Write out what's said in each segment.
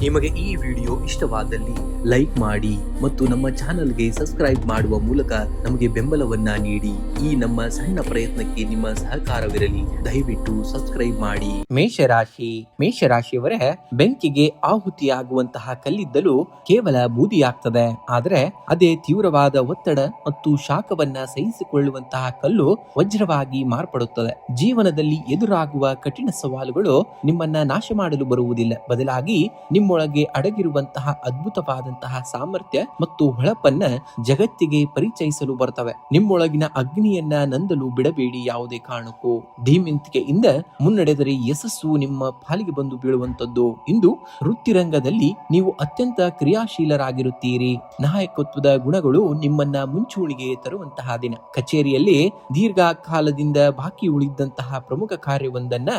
ನಿಮಗೆ ಈ ವಿಡಿಯೋ ಇಷ್ಟವಾದಲ್ಲಿ ಲೈಕ್ ಮಾಡಿ ಮತ್ತು ನಮ್ಮ ಚಾನೆಲ್ಗೆ ಸಬ್ಸ್ಕ್ರೈಬ್ ಮಾಡುವ ಮೂಲಕ ನಮಗೆ ಬೆಂಬಲವನ್ನ ನೀಡಿ. ಈ ನಮ್ಮ ಸಣ್ಣ ಪ್ರಯತ್ನಕ್ಕೆ ನಿಮ್ಮ ಸಹಕಾರವಿರಲಿ. ದಯವಿಟ್ಟು ಸಬ್ಸ್ಕ್ರೈಬ್ ಮಾಡಿ. ಮೇಷರಾಶಿಯವರೇ, ಬೆಂಕಿಗೆ ಆಹುತಿಯಾಗುವಂತಹ ಕಲ್ಲಿದ್ದಲು ಕೇವಲ ಬೂದಿಯಾಗ್ತದೆ. ಆದರೆ ಅದೇ ತೀವ್ರವಾದ ಒತ್ತಡ ಮತ್ತು ಶಾಖವನ್ನ ಸಹಿಸಿಕೊಳ್ಳುವಂತಹ ಕಲ್ಲು ವಜ್ರವಾಗಿ ಮಾರ್ಪಡುತ್ತದೆ. ಜೀವನದಲ್ಲಿ ಎದುರಾಗುವ ಕಠಿಣ ಸವಾಲುಗಳು ನಿಮ್ಮನ್ನ ನಾಶ ಮಾಡಲು ಬರುವುದಿಲ್ಲ, ಬದಲಾಗಿ ನಿಮ್ಮೊಳಗೆ ಅಡಗಿರುವಂತಹ ಅದ್ಭುತವಾದಂತಹ ಸಾಮರ್ಥ್ಯ ಮತ್ತು ಹೊಳಪನ್ನ ಜಗತ್ತಿಗೆ ಪರಿಚಯಿಸಲು ಬರ್ತವೆ. ನಿಮ್ಮೊಳಗಿನ ಅಗ್ನಿಯನ್ನ ನಂದಲು ಬಿಡಬೇಡಿ. ಯಾವುದೇ ಕಾರಣಕ್ಕೂ ಧೀಮಂತಿಕೆಯಿಂದ ಮುನ್ನಡೆದರೆ ಯಶಸ್ಸು ನಿಮ್ಮ ಪಾಲಿಗೆ ಬಂದು ಬೀಳುವಂತದ್ದು. ಇಂದು ವೃತ್ತಿರಂಗದಲ್ಲಿ ನೀವು ಅತ್ಯಂತ ಕ್ರಿಯಾಶೀಲರಾಗಿರುತ್ತೀರಿ. ನಾಯಕತ್ವದ ಗುಣಗಳು ನಿಮ್ಮನ್ನ ಮುಂಚೂಣಿಗೆ ತರುವಂತಹ ದಿನ. ಕಚೇರಿಯಲ್ಲಿ ದೀರ್ಘಕಾಲದಿಂದ ಬಾಕಿ ಉಳಿದಂತಹ ಪ್ರಮುಖ ಕಾರ್ಯವೊಂದನ್ನ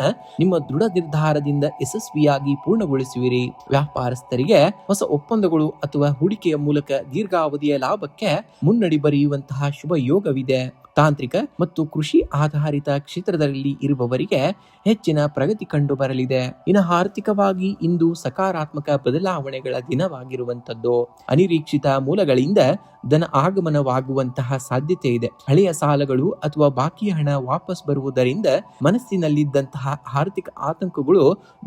ನಿಮ್ಮ ದೃಢ ನಿರ್ಧಾರದಿಂದ ಯಶಸ್ವಿಯಾಗಿ ಪೂರ್ಣಗೊಳಿಸುವಿರಿ. ವ್ಯಾಪಾರಸ್ಥರಿಗೆ ಹೊಸ ಒಪ್ಪಂದಗಳು ಅಥವಾ ಹೂಡಿಕೆಯ ಮೂಲಕ ದೀರ್ಘಾವಧಿಯ ಲಾಭಕ್ಕೆ ಮುನ್ನಡಿ ಬರೆಯುವಂತಹ ಶುಭ ಯೋಗವಿದೆ. ತಾಂತ್ರಿಕ ಮತ್ತು ಕೃಷಿ ಆಧಾರಿತ ಕ್ಷೇತ್ರದಲ್ಲಿ ಇರುವವರಿಗೆ ಹೆಚ್ಚಿನ ಪ್ರಗತಿ ಕಂಡು ಬರಲಿದೆ. ಇನ್ನು ಆರ್ಥಿಕವಾಗಿ ಇಂದು ಸಕಾರಾತ್ಮಕ ಬದಲಾವಣೆಗಳ ದಿನವಾಗಿರುವಂತದ್ದು. ಅನಿರೀಕ್ಷಿತ ಮೂಲಗಳಿಂದ ಧನ ಆಗಮನವಾಗುವಂತಹ ಸಾಧ್ಯತೆ ಇದೆ. ಹಳೆಯ ಸಾಲಗಳು ಅಥವಾ ಬಾಕಿ ಹಣ ವಾಪಸ್ ಬರುವುದರಿಂದ ಮನಸ್ಸಿನಲ್ಲಿದ್ದಂತಹ ಆರ್ಥಿಕ ಆತಂಕಗಳು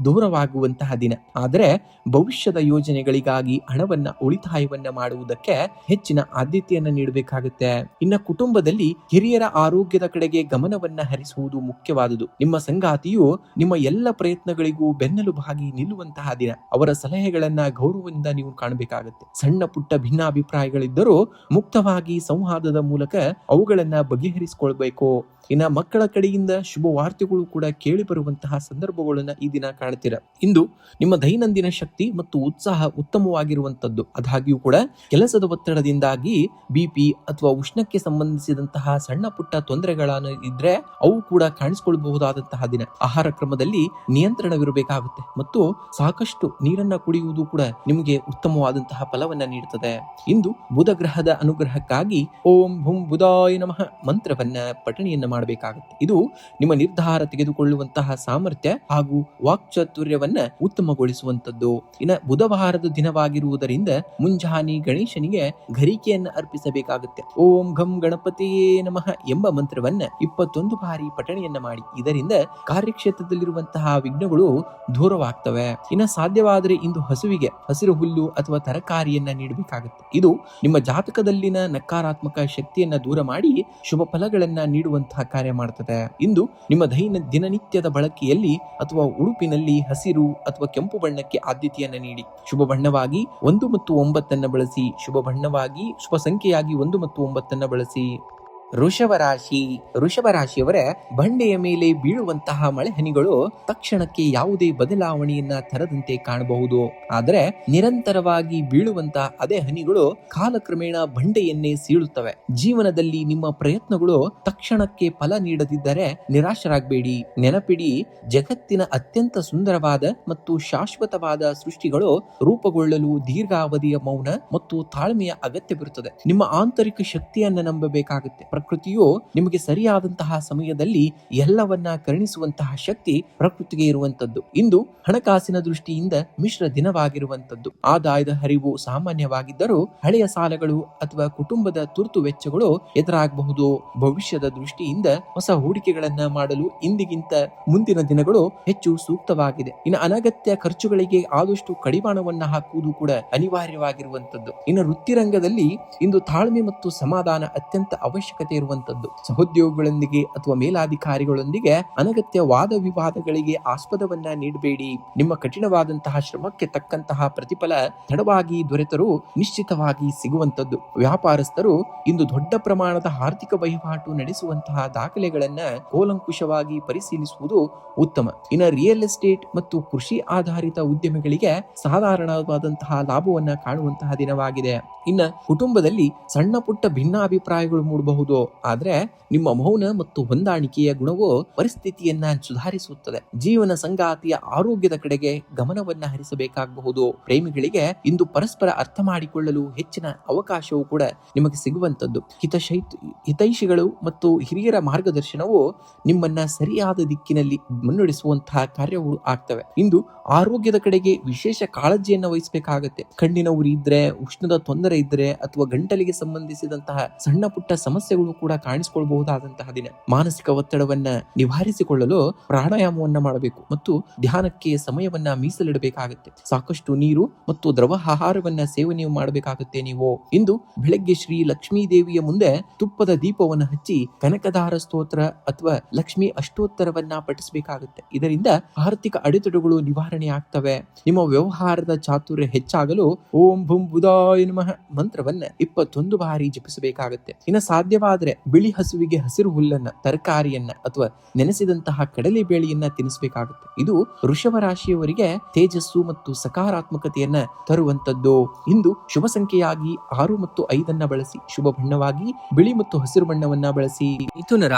ದೂರವಾಗುವಂತಹ ದಿನ. ಆದರೆ ಭವಿಷ್ಯದ ಯೋಜನೆಗಳಿಗಾಗಿ ಹಣವನ್ನ ಉಳಿತಾಯವನ್ನ ಮಾಡುವುದಕ್ಕೆ ಹೆಚ್ಚಿನ ಆದ್ಯತೆಯನ್ನ ನೀಡಬೇಕಾಗುತ್ತೆ. ಇನ್ನು ಕುಟುಂಬದಲ್ಲಿ ಹಿರಿಯರ ಆರೋಗ್ಯದ ಕಡೆಗೆ ಗಮನವನ್ನ ಹರಿಸುವುದು ಮುಖ್ಯವಾದುದು. ನಿಮ್ಮ ಸಂಗಾತಿಯು ನಿಮ್ಮ ಎಲ್ಲ ಪ್ರಯತ್ನಗಳಿಗೂ ಬೆನ್ನೆಲುಬಾಗಿ ನಿಲ್ಲುವಂತಹ ದಿನ. ಅವರ ಸಲಹೆಗಳನ್ನ ಗೌರವದಿಂದ ನೀವು ಕಾಣಬೇಕಾಗುತ್ತೆ. ಸಣ್ಣ ಪುಟ್ಟ ಭಿನ್ನಾಭಿಪ್ರಾಯಗಳಿದ್ದರೂ ಮುಕ್ತವಾಗಿ ಸಂವಾದದ ಮೂಲಕ ಅವುಗಳನ್ನ ಬಗೆಹರಿಸಿಕೊಳ್ಬೇಕು. ಇನ್ನು ಮಕ್ಕಳ ಕಡೆಯಿಂದ ಶುಭ ವಾರ್ತೆಗಳು ಕೂಡ ಕೇಳಿ ಬರುವಂತಹ ಸಂದರ್ಭಗಳನ್ನ ಈ ದಿನ ಕಾಣ್ತೀರ. ಇಂದು ನಿಮ್ಮ ದೈನಂದಿನ ಶಕ್ತಿ ಮತ್ತು ಉತ್ಸಾಹ ಉತ್ತಮವಾಗಿರುವಂತದ್ದು. ಆದಾಗ್ಯೂ ಕೂಡ ಕೆಲಸದ ಒತ್ತಡದಿಂದಾಗಿ ಬಿಪಿ ಅಥವಾ ಉಷ್ಣಕ್ಕೆ ಸಂಬಂಧಿಸಿದಂತಹ ಸಣ್ಣ ಪುಟ್ಟ ತೊಂದರೆಗಳನ್ನು ಇದ್ರೆ ಅವು ಕೂಡ ಕಾಣಿಸಿಕೊಳ್ಳಬಹುದಾದಂತಹ ದಿನ. ಆಹಾರ ಕ್ರಮದಲ್ಲಿ ನಿಯಂತ್ರಣವಿರಬೇಕಾಗುತ್ತೆ ಮತ್ತು ಸಾಕಷ್ಟು ನೀರನ್ನ ಕುಡಿಯುವುದು ಕೂಡ ನಿಮಗೆ ಉತ್ತಮವಾದಂತಹ ಫಲವನ್ನ ನೀಡುತ್ತದೆ. ಇಂದು ಬುಧ ಗ್ರಹದ ಅನುಗ್ರಹಕ್ಕಾಗಿ ಓಂ ಭುಂ ಬುಧಾಯ ನಮಃ ಮಂತ್ರವನ್ನ ಪಠಣೆಯನ್ನ ಮಾಡಬೇಕಾಗುತ್ತೆ. ಇದು ನಿಮ್ಮ ನಿರ್ಧಾರ ತೆಗೆದುಕೊಳ್ಳುವಂತಹ ಸಾಮರ್ಥ್ಯ ಹಾಗೂ ವಾಕ್ಚಾತುರ್ಯವನ್ನ ಉತ್ತಮಗೊಳಿಸುವಂತದ್ದು. ಇನ್ನು ಬುಧವಾರದ ದಿನವಾಗಿರುವುದರಿಂದ ಮುಂಜಾನೆ ಗಣೇಶನಿಗೆ ಘರಿಕೆಯನ್ನ ಅರ್ಪಿಸಬೇಕಾಗುತ್ತೆ. ಓಂ ಘಂ ಗಣಪತಿಯೇ ನಮಃ ಎಂಬ ಮಂತ್ರವನ್ನ 21 ಬಾರಿ ಪಠಣೆಯನ್ನ ಮಾಡಿ. ಇದರಿಂದ ಕಾರ್ಯಕ್ಷೇತ್ರದಲ್ಲಿರುವಂತಹ ವಿಘ್ನಗಳು ದೂರವಾಗ್ತವೆ. ಇನ್ನು ಸಾಧ್ಯವಾದರೆ ಇಂದು ಹಸುವಿಗೆ ಹಸಿರು ಹುಲ್ಲು ಅಥವಾ ತರಕಾರಿಯನ್ನ ನೀಡಬೇಕಾಗುತ್ತೆ. ಇದು ನಿಮ್ಮ ಜಾತಕದಲ್ಲಿನ ನಕಾರಾತ್ಮಕ ಶಕ್ತಿಯನ್ನ ದೂರ ಮಾಡಿ ಶುಭ ಫಲಗಳನ್ನ ನೀಡುವಂತಹ ಕಾರ್ಯ ಮಾಡುತ್ತದೆ. ಇಂದು ನಿಮ್ಮ ದಿನನಿತ್ಯದ ಬಳಕೆಯಲ್ಲಿ ಅಥವಾ ಉಡುಪಿನಲ್ಲಿ ಹಸಿರು ಅಥವಾ ಕೆಂಪು ಬಣ್ಣಕ್ಕೆ ಆದ್ಯತೆಯನ್ನ ನೀಡಿ. ಶುಭ ಬಣ್ಣವಾಗಿ 1 ಮತ್ತು 9 ಬಳಸಿ. ಶುಭ ಸಂಖ್ಯೆಯಾಗಿ 1 ಮತ್ತು 9 ಬಳಸಿ. ವೃಷಭರಾಶಿಯವರ ಬಂಡೆಯ ಮೇಲೆ ಬೀಳುವಂತಹ ಮಳೆ ಹನಿಗಳು ತಕ್ಷಣಕ್ಕೆ ಯಾವುದೇ ಬದಲಾವಣೆಯನ್ನ ತರದಂತೆ ಕಾಣಬಹುದು. ಆದರೆ ನಿರಂತರವಾಗಿ ಬೀಳುವಂತಹ ಅದೇ ಹನಿಗಳು ಕಾಲಕ್ರಮೇಣ ಬಂಡೆಯನ್ನೇ ಸೀಳುತ್ತವೆ. ಜೀವನದಲ್ಲಿ ನಿಮ್ಮ ಪ್ರಯತ್ನಗಳು ತಕ್ಷಣಕ್ಕೆ ಫಲ ನೀಡದಿದ್ದರೆ ನಿರಾಶರಾಗಬೇಡಿ. ನೆನಪಿಡಿ, ಜಗತ್ತಿನ ಅತ್ಯಂತ ಸುಂದರವಾದ ಮತ್ತು ಶಾಶ್ವತವಾದ ಸೃಷ್ಟಿಗಳು ರೂಪುಗೊಳ್ಳಲು ದೀರ್ಘಾವಧಿಯ ಮೌನ ಮತ್ತು ತಾಳ್ಮೆಯ ಅಗತ್ಯವಿರುತ್ತದೆ. ನಿಮ್ಮ ಆಂತರಿಕ ಶಕ್ತಿಯನ್ನ ನಂಬಬೇಕಾಗುತ್ತೆ. ಪ್ರಕೃತಿಯು ನಿಮಗೆ ಸರಿಯಾದಂತಹ ಸಮಯದಲ್ಲಿ ಎಲ್ಲವನ್ನ ಕರುಣಿಸುವಂತಹ ಶಕ್ತಿ ಪ್ರಕೃತಿಗೆ ಇರುವಂತದ್ದು. ಇಂದು ಹಣಕಾಸಿನ ದೃಷ್ಟಿಯಿಂದ ಮಿಶ್ರ ದಿನವಾಗಿರುವಂತದ್ದು. ಆದಾಯದ ಹರಿವು ಸಾಮಾನ್ಯವಾಗಿದ್ದರೂ ಹಳೆಯ ಸಾಲಗಳು ಅಥವಾ ಕುಟುಂಬದ ತುರ್ತು ವೆಚ್ಚಗಳು ಎದುರಾಗಬಹುದು. ಭವಿಷ್ಯದ ದೃಷ್ಟಿಯಿಂದ ಹೊಸ ಹೂಡಿಕೆಗಳನ್ನ ಮಾಡಲು ಇಂದಿಗಿಂತ ಮುಂದಿನ ದಿನಗಳು ಹೆಚ್ಚು ಸೂಕ್ತವಾಗಿದೆ. ಇನ್ನು ಅನಗತ್ಯ ಖರ್ಚುಗಳಿಗೆ ಆದಷ್ಟು ಕಡಿವಾಣವನ್ನ ಹಾಕುವುದು ಕೂಡ ಅನಿವಾರ್ಯವಾಗಿರುವಂತದ್ದು. ಇನ್ನು ವೃತ್ತಿರಂಗದಲ್ಲಿ ಇಂದು ತಾಳ್ಮೆ ಮತ್ತು ಸಮಾಧಾನ ಅತ್ಯಂತ ಅವಶ್ಯಕತೆ ಇರುವಂತದ್ದು. ಸಹೋದ್ಯೋಗಿಗಳೊಂದಿಗೆ ಅಥವಾ ಮೇಲಾಧಿಕಾರಿಗಳೊಂದಿಗೆ ಅನಗತ್ಯ ವಾದ ವಿವಾದಗಳಿಗೆ ಆಸ್ಪದವನ್ನ ನೀಡಬೇಡಿ. ನಿಮ್ಮ ಕಠಿಣವಾದಂತಹ ಶ್ರಮಕ್ಕೆ ತಕ್ಕಂತಹ ಪ್ರತಿಫಲ ತಡವಾಗಿ ದೊರೆತರೂ ನಿಶ್ಚಿತವಾಗಿ ಸಿಗುವಂತದ್ದು. ವ್ಯಾಪಾರಸ್ಥರು ಇಂದು ದೊಡ್ಡ ಪ್ರಮಾಣದ ಆರ್ಥಿಕ ವಹಿವಾಟು ನಡೆಸುವಂತಹ ದಾಖಲೆಗಳನ್ನ ಕೂಲಂಕುಷವಾಗಿ ಪರಿಶೀಲಿಸುವುದು ಉತ್ತಮ. ಇನ್ನು ರಿಯಲ್ ಎಸ್ಟೇಟ್ ಮತ್ತು ಕೃಷಿ ಆಧಾರಿತ ಉದ್ಯಮಿಗಳಿಗೆ ಸಾಧಾರಣವಾದಂತಹ ಲಾಭವನ್ನ ಕಾಣುವಂತಹ ದಿನವಾಗಿದೆ. ಇನ್ನು ಕುಟುಂಬದಲ್ಲಿ ಸಣ್ಣ ಪುಟ್ಟ ಭಿನ್ನಾಭಿಪ್ರಾಯಗಳು ಮೂಡಬಹುದು. ಆದ್ರೆ ನಿಮ್ಮ ಮೌನ ಮತ್ತು ಹೊಂದಾಣಿಕೆಯ ಗುಣವು ಪರಿಸ್ಥಿತಿಯನ್ನ ಸುಧಾರಿಸುತ್ತದೆ. ಜೀವನ ಸಂಗಾತಿಯ ಆರೋಗ್ಯದ ಕಡೆಗೆ ಗಮನವನ್ನ ಹರಿಸಬೇಕಾಗಬಹುದು. ಪ್ರೇಮಿಗಳಿಗೆ ಇಂದು ಪರಸ್ಪರ ಅರ್ಥ ಮಾಡಿಕೊಳ್ಳಲು ಹೆಚ್ಚಿನ ಅವಕಾಶವೂ ಕೂಡ ನಿಮಗೆ ಸಿಗುವಂತದ್ದು. ಹಿತೈಷಿಗಳು ಮತ್ತು ಹಿರಿಯರ ಮಾರ್ಗದರ್ಶನವು ನಿಮ್ಮನ್ನ ಸರಿಯಾದ ದಿಕ್ಕಿನಲ್ಲಿ ಮುನ್ನಡೆಸುವಂತಹ ಕಾರ್ಯಗಳು ಆಗ್ತವೆ. ಇಂದು ಆರೋಗ್ಯದ ಕಡೆಗೆ ವಿಶೇಷ ಕಾಳಜಿಯನ್ನು ವಹಿಸಬೇಕಾಗತ್ತೆ. ಕಣ್ಣಿನ ಉರಿ ಇದ್ರೆ, ಉಷ್ಣದ ತೊಂದರೆ ಇದ್ರೆ ಅಥವಾ ಗಂಟಲಿಗೆ ಸಂಬಂಧಿಸಿದಂತಹ ಸಣ್ಣ ಪುಟ್ಟ ಸಮಸ್ಯೆಗಳು ಕೂಡ ಕಾಣಿಸಿಕೊಳ್ಳಬಹುದಾದಂತಹ ದಿನ. ಮಾನಸಿಕ ಒತ್ತಡವನ್ನ ನಿವಾರಿಸಿಕೊಳ್ಳಲು ಪ್ರಾಣಾಯಾಮವನ್ನ ಮಾಡಬೇಕು ಮತ್ತು ಧ್ಯಾನಕ್ಕೆ ಸಮಯವನ್ನ ಮೀಸಲಿಡಬೇಕಾಗುತ್ತೆ. ಸಾಕಷ್ಟು ನೀರು ಮತ್ತು ದ್ರವ ಆಹಾರವನ್ನ ಸೇವನೆ ಮಾಡಬೇಕಾಗುತ್ತೆ. ನೀವು ಇಂದು ಬೆಳಗ್ಗೆ ಶ್ರೀ ಲಕ್ಷ್ಮೀ ದೇವಿಯ ಮುಂದೆ ತುಪ್ಪದ ದೀಪವನ್ನು ಹಚ್ಚಿ ಕನಕದಾರ ಸ್ತೋತ್ರ ಅಥವಾ ಲಕ್ಷ್ಮೀ ಅಷ್ಟೋತ್ತರವನ್ನ ಪಠಿಸಬೇಕಾಗುತ್ತೆ. ಇದರಿಂದ ಆರ್ಥಿಕ ಅಡೆತಡೆಗಳು ನಿವಾರಣೆ ಆಗ್ತವೆ. ನಿಮ್ಮ ವ್ಯವಹಾರದ ಚಾತುರ್ಯ ಹೆಚ್ಚಾಗಲು ಓಂ ಭೂಂ ಬುಧಾಯ ನಮಃ ಮಂತ್ರವನ್ನ 21 ಬಾರಿ ಜಪಿಸಬೇಕಾಗುತ್ತೆ. ಇನ್ನು ಸಾಧ್ಯವಾದರೆ ಬಿಳಿ ಹಸುವಿಗೆ ಹಸಿರು ಹುಲ್ಲನ್ನ, ತರಕಾರಿಯನ್ನ ಅಥವಾ ನೆನೆಸಿದಂತಹ ಕಡಲೆ ಬೇಳೆಯನ್ನ ತಿನ್ನಿಸಬೇಕಾಗುತ್ತೆ. ಇದು ವೃಷಭ ರಾಶಿಯವರಿಗೆ ತೇಜಸ್ಸು ಮತ್ತು ಸಕಾರಾತ್ಮಕತೆಯನ್ನ ತರುವಂತದ್ದು. ಇಂದು ಶುಭ ಸಂಖ್ಯೆಯಾಗಿ 6 ಮತ್ತು 5 ಬಳಸಿ. ಶುಭ ಬಣ್ಣವಾಗಿ ಬಿಳಿ ಮತ್ತು ಹಸಿರು ಬಣ್ಣವನ್ನ ಬಳಸಿ.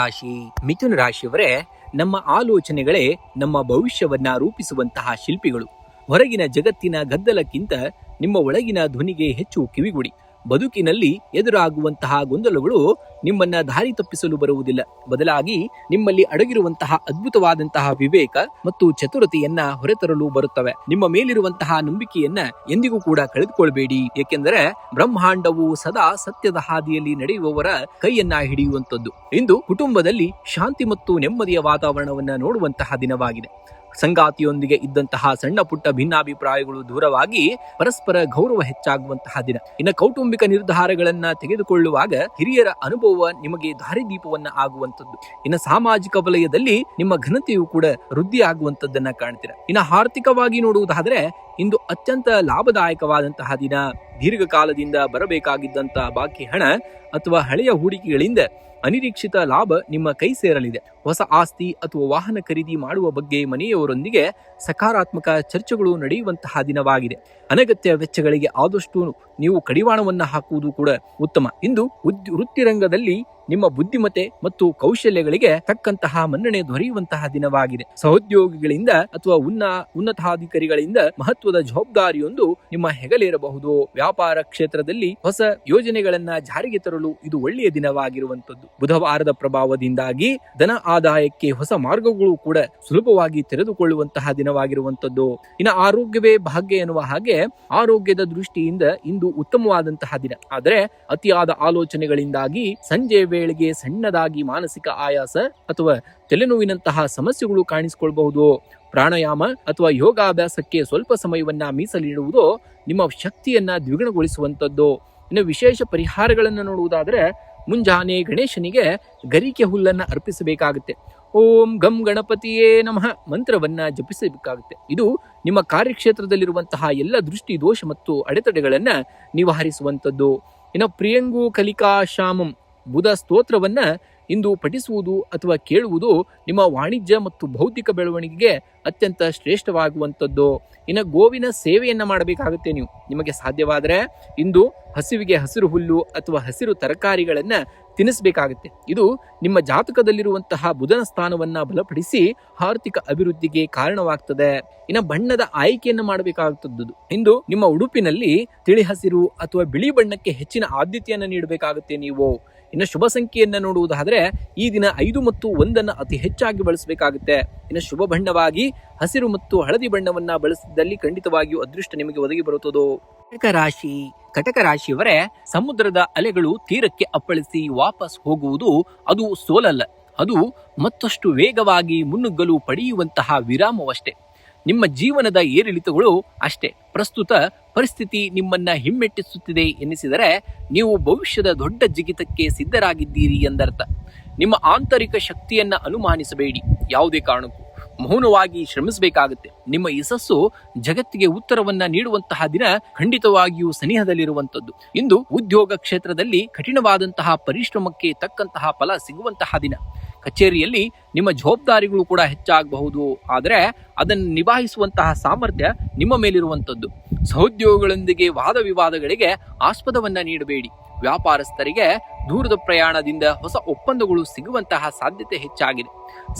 ಮಿಥುನ ರಾಶಿಯವರೇ, ನಮ್ಮ ಆಲೋಚನೆಗಳೇ ನಮ್ಮ ಭವಿಷ್ಯವನ್ನ ರೂಪಿಸುವಂತಹ ಶಿಲ್ಪಿಗಳು. ಹೊರಗಿನ ಜಗತ್ತಿನ ಗದ್ದಲಕ್ಕಿಂತ ನಿಮ್ಮ ಒಳಗಿನ ಧ್ವನಿಗೆ ಹೆಚ್ಚು ಕಿವಿಗೊಡಿ. ಬದುಕಿನಲ್ಲಿ ಎದುರಾಗುವಂತಹ ಗೊಂದಲಗಳು ನಿಮ್ಮನ್ನ ದಾರಿ ತಪ್ಪಿಸಲು ಬರುವುದಿಲ್ಲ. ಬದಲಾಗಿ ನಿಮ್ಮಲ್ಲಿ ಅಡಗಿರುವಂತಹ ಅದ್ಭುತವಾದಂತಹ ವಿವೇಕ ಮತ್ತು ಚತುರತೆಯನ್ನ ಹೊರತರಲು ಬರುತ್ತವೆ. ನಿಮ್ಮ ಮೇಲಿರುವಂತಹ ನಂಬಿಕೆಯನ್ನ ಎಂದಿಗೂ ಕೂಡ ಕಳೆದುಕೊಳ್ಬೇಡಿ. ಏಕೆಂದರೆ ಬ್ರಹ್ಮಾಂಡವು ಸದಾ ಸತ್ಯದ ಹಾದಿಯಲ್ಲಿ ನಡೆಯುವವರ ಕೈಯನ್ನ ಹಿಡಿಯುವಂತದ್ದು. ಇಂದು ಕುಟುಂಬದಲ್ಲಿ ಶಾಂತಿ ಮತ್ತು ನೆಮ್ಮದಿಯ ವಾತಾವರಣವನ್ನ ನೋಡುವಂತಹ ದಿನವಾಗಿದೆ. ಸಂಗಾತಿಯೊಂದಿಗೆ ಇದ್ದಂತಹ ಸಣ್ಣ ಪುಟ್ಟ ಭಿನ್ನಾಭಿಪ್ರಾಯಗಳು ದೂರವಾಗಿ ಪರಸ್ಪರ ಗೌರವ ಹೆಚ್ಚಾಗುವಂತಹ ದಿನ. ಇನ್ನು ಕೌಟುಂಬಿಕ ನಿರ್ಧಾರಗಳನ್ನ ತೆಗೆದುಕೊಳ್ಳುವಾಗ ಹಿರಿಯರ ಅನುಭವ ನಿಮಗೆ ದಾರಿದೀಪವನ್ನ ಆಗುವಂತದ್ದು. ಇನ್ನು ಸಾಮಾಜಿಕ ವಲಯದಲ್ಲಿ ನಿಮ್ಮ ಘನತೆಯು ಕೂಡ ವೃದ್ಧಿ ಆಗುವಂತದ್ದನ್ನ ಕಾಣ್ತೀರಾ. ಇನ್ನು ಆರ್ಥಿಕವಾಗಿ ನೋಡುವುದಾದ್ರೆ ಇಂದು ಅತ್ಯಂತ ಲಾಭದಾಯಕವಾದಂತಹ ದಿನ. ದೀರ್ಘಕಾಲದಿಂದ ಬರಬೇಕಾಗಿದ್ದಂತಹ ಬಾಕಿ ಹಣ ಅಥವಾ ಹಳೆಯ ಹೂಡಿಕೆಗಳಿಂದ ಅನಿರೀಕ್ಷಿತ ಲಾಭ ನಿಮ್ಮ ಕೈ ಸೇರಲಿದೆ. ಹೊಸ ಆಸ್ತಿ ಅಥವಾ ವಾಹನ ಖರೀದಿ ಮಾಡುವ ಬಗ್ಗೆ ಮನೆಯವರೊಂದಿಗೆ ಸಕಾರಾತ್ಮಕ ಚರ್ಚೆಗಳು ನಡೆಯುವಂತಹ ದಿನವಾಗಿದೆ. ಅನಗತ್ಯ ವೆಚ್ಚಗಳಿಗೆ ಆದಷ್ಟು ನೀವು ಕಡಿವಾಣವನ್ನ ಹಾಕುವುದು ಕೂಡ ಉತ್ತಮ. ಇಂದು ವೃತ್ತಿರಂಗದಲ್ಲಿ ನಿಮ್ಮ ಬುದ್ಧಿಮತ್ತೆ ಮತ್ತು ಕೌಶಲ್ಯಗಳಿಗೆ ತಕ್ಕಂತಹ ಮನ್ನಣೆ ದೊರೆಯುವಂತಹ ದಿನವಾಗಿದೆ. ಸಹೋದ್ಯೋಗಿಗಳಿಂದ ಅಥವಾ ಉನ್ನತಾಧಿಕಾರಿಗಳಿಂದ ಮಹತ್ವದ ಜವಾಬ್ದಾರಿಯೊಂದು ನಿಮ್ಮ ಹೆಗಲೇರಬಹುದು. ವ್ಯಾಪಾರ ಕ್ಷೇತ್ರದಲ್ಲಿ ಹೊಸ ಯೋಜನೆಗಳನ್ನ ಜಾರಿಗೆ ತರಲು ಇದು ಒಳ್ಳೆಯ ದಿನವಾಗಿರುವಂತದ್ದು. ಬುಧವಾರದ ಪ್ರಭಾವದಿಂದಾಗಿ ಧನ ಆದಾಯಕ್ಕೆ ಹೊಸ ಮಾರ್ಗಗಳು ಕೂಡ ಸುಲಭವಾಗಿ ತೆರೆದುಕೊಳ್ಳುವಂತಹ ದಿನವಾಗಿರುವಂತದ್ದು. ಇನ್ನು ಆರೋಗ್ಯವೇ ಭಾಗ್ಯ ಎನ್ನುವ ಹಾಗೆ ಆರೋಗ್ಯದ ದೃಷ್ಟಿಯಿಂದ ಇಂದು ಉತ್ತಮವಾದಂತಹ ದಿನ. ಆದರೆ ಅತಿಯಾದ ಆಲೋಚನೆಗಳಿಂದಾಗಿ ಸಂಜೆ ವೇಳೆಗೆ ಸಣ್ಣದಾಗಿ ಮಾನಸಿಕ ಆಯಾಸ ಅಥವಾ ತಲೆನೋವಿನಂತಹ ಸಮಸ್ಯೆಗಳು ಕಾಣಿಸಿಕೊಳ್ಳಬಹುದು. ಪ್ರಾಣಾಯಾಮ ಅಥವಾ ಯೋಗಾಭ್ಯಾಸಕ್ಕೆ ಸ್ವಲ್ಪ ಸಮಯವನ್ನ ಮೀಸಲಿಡುವುದು ನಿಮ್ಮ ಶಕ್ತಿಯನ್ನ ದ್ವಿಗುಣಗೊಳಿಸುವಂತದ್ದು. ಇನ್ನು ವಿಶೇಷ ಪರಿಹಾರಗಳನ್ನು ನೋಡುವುದಾದ್ರೆ ಮುಂಜಾನೆ ಗಣೇಶನಿಗೆ ಗರಿಕೆ ಹುಲ್ಲನ್ನ ಅರ್ಪಿಸಬೇಕಾಗುತ್ತೆ. ಓಂ ಗಂ ಗಣಪತಿಯೇ ನಮಃ ಮಂತ್ರವನ್ನ ಜಪಿಸಬೇಕಾಗುತ್ತೆ. ಇದು ನಿಮ್ಮ ಕಾರ್ಯಕ್ಷೇತ್ರದಲ್ಲಿರುವಂತಹ ಎಲ್ಲ ದೃಷ್ಟಿ ದೋಷ ಮತ್ತು ಅಡೆತಡೆಗಳನ್ನ ನಿವಾರಿಸುವಂತದ್ದು. ಇನ್ನು ಪ್ರಿಯಂಗು ಕಲಿಕಾ ಶಾಮಂ ಬುಧ ಸ್ತೋತ್ರವನ್ನ ಇಂದು ಪಠಿಸುವುದು ಅಥವಾ ಕೇಳುವುದು ನಿಮ್ಮ ವಾಣಿಜ್ಯ ಮತ್ತು ಬೌದ್ಧಿಕ ಬೆಳವಣಿಗೆಗೆ ಅತ್ಯಂತ ಶ್ರೇಷ್ಠವಾಗುವಂಥದ್ದು. ಇನ್ನು ಗೋವಿನ ಸೇವೆಯನ್ನ ಮಾಡಬೇಕಾಗುತ್ತೆ. ನೀವು ನಿಮಗೆ ಸಾಧ್ಯವಾದರೆ ಇಂದು ಹಸುವಿಗೆ ಹಸಿರು ಹುಲ್ಲು ಅಥವಾ ಹಸಿರು ತರಕಾರಿಗಳನ್ನ ತಿನ್ನಿಸಬೇಕಾಗುತ್ತೆ. ಇದು ನಿಮ್ಮ ಜಾತಕದಲ್ಲಿರುವಂತಹ ಬುಧನ ಸ್ಥಾನವನ್ನ ಬಲಪಡಿಸಿ ಆರ್ಥಿಕ ಅಭಿವೃದ್ಧಿಗೆ ಕಾರಣವಾಗ್ತದೆ. ಇನ್ನು ಬಣ್ಣದ ಆಯ್ಕೆಯನ್ನ ಮಾಡಬೇಕಾಗುತ್ತದೆ. ಇಂದು ನಿಮ್ಮ ಉಡುಪಿನಲ್ಲಿ ತಿಳಿ ಹಸಿರು ಅಥವಾ ಬಿಳಿ ಬಣ್ಣಕ್ಕೆ ಹೆಚ್ಚಿನ ಆದ್ಯತೆಯನ್ನ ನೀಡಬೇಕಾಗುತ್ತೆ ನೀವು. ಇನ್ನು ಶುಭ ಸಂಖ್ಯೆಯನ್ನ ನೋಡುವುದಾದ್ರೆ ಈ ದಿನ 5 ಮತ್ತು 1 ಅತಿ ಹೆಚ್ಚಾಗಿ ಬಳಸಬೇಕಾಗುತ್ತೆ. ಇನ್ನು ಶುಭ ಬಣ್ಣವಾಗಿ ಹಸಿರು ಮತ್ತು ಹಳದಿ ಬಣ್ಣವನ್ನ ಬಳಸಿದಲ್ಲಿ ಖಂಡಿತವಾಗಿಯೂ ಅದೃಷ್ಟ ನಿಮಗೆ ಒದಗಿ ಬರುತ್ತದೋ. ಕಟಕ ರಾಶಿಯವರೇ, ಸಮುದ್ರದ ಅಲೆಗಳು ತೀರಕ್ಕೆ ಅಪ್ಪಳಿಸಿ ವಾಪಸ್ ಹೋಗುವುದು ಅದು ಸೋಲಲ್ಲ, ಅದು ಮತ್ತಷ್ಟು ವೇಗವಾಗಿ ಮುನ್ನುಗ್ಗಲು ಪಡೆಯುವಂತಹ ವಿರಾಮವಷ್ಟೇ. ನಿಮ್ಮ ಜೀವನದ ಏರಿಳಿತಗಳು ಅಷ್ಟೇ. ಪ್ರಸ್ತುತ ಪರಿಸ್ಥಿತಿ ನಿಮ್ಮನ್ನ ಹಿಮ್ಮೆಟ್ಟಿಸುತ್ತಿದೆ ಎನ್ನಿಸಿದರೆ ನೀವು ಭವಿಷ್ಯದ ದೊಡ್ಡ ಜಿಗಿತಕ್ಕೆ ಸಿದ್ಧರಾಗಿದ್ದೀರಿ ಎಂದರ್ಥ. ನಿಮ್ಮ ಆಂತರಿಕ ಶಕ್ತಿಯನ್ನ ಅನುಮಾನಿಸಬೇಡಿ. ಯಾವುದೇ ಕಾರಣಕ್ಕೂ ಮೌನವಾಗಿ ಶ್ರಮಿಸಬೇಕಾಗುತ್ತೆ. ನಿಮ್ಮ ಯಶಸ್ಸು ಜಗತ್ತಿಗೆ ಉತ್ತರವನ್ನ ನೀಡುವಂತಹ ದಿನ ಖಂಡಿತವಾಗಿಯೂ ಸನಿಹದಲ್ಲಿರುವಂತದ್ದು. ಇಂದು ಉದ್ಯೋಗ ಕ್ಷೇತ್ರದಲ್ಲಿ ಕಠಿಣವಾದಂತಹ ಪರಿಶ್ರಮಕ್ಕೆ ತಕ್ಕಂತಹ ಫಲ ಸಿಗುವಂತಹ ದಿನ. ಕಚೇರಿಯಲ್ಲಿ ನಿಮ್ಮ ಜವಾಬ್ದಾರಿಗಳು ಕೂಡ ಹೆಚ್ಚಾಗಬಹುದು. ಆದರೆ ಅದನ್ನು ನಿಭಾಯಿಸುವಂತಹ ಸಾಮರ್ಥ್ಯ ನಿಮ್ಮ ಮೇಲಿರುವಂತದ್ದು. ಸಹೋದ್ಯೋಗಿಗಳೊಂದಿಗೆ ವಾದ ವಿವಾದಗಳಿಗೆ ಆಸ್ಪದವನ್ನ ನೀಡಬೇಡಿ. ವ್ಯಾಪಾರಸ್ಥರಿಗೆ ದೂರದ ಪ್ರಯಾಣದಿಂದ ಹೊಸ ಒಪ್ಪಂದಗಳು ಸಿಗುವಂತಹ ಸಾಧ್ಯತೆ ಹೆಚ್ಚಾಗಿದೆ.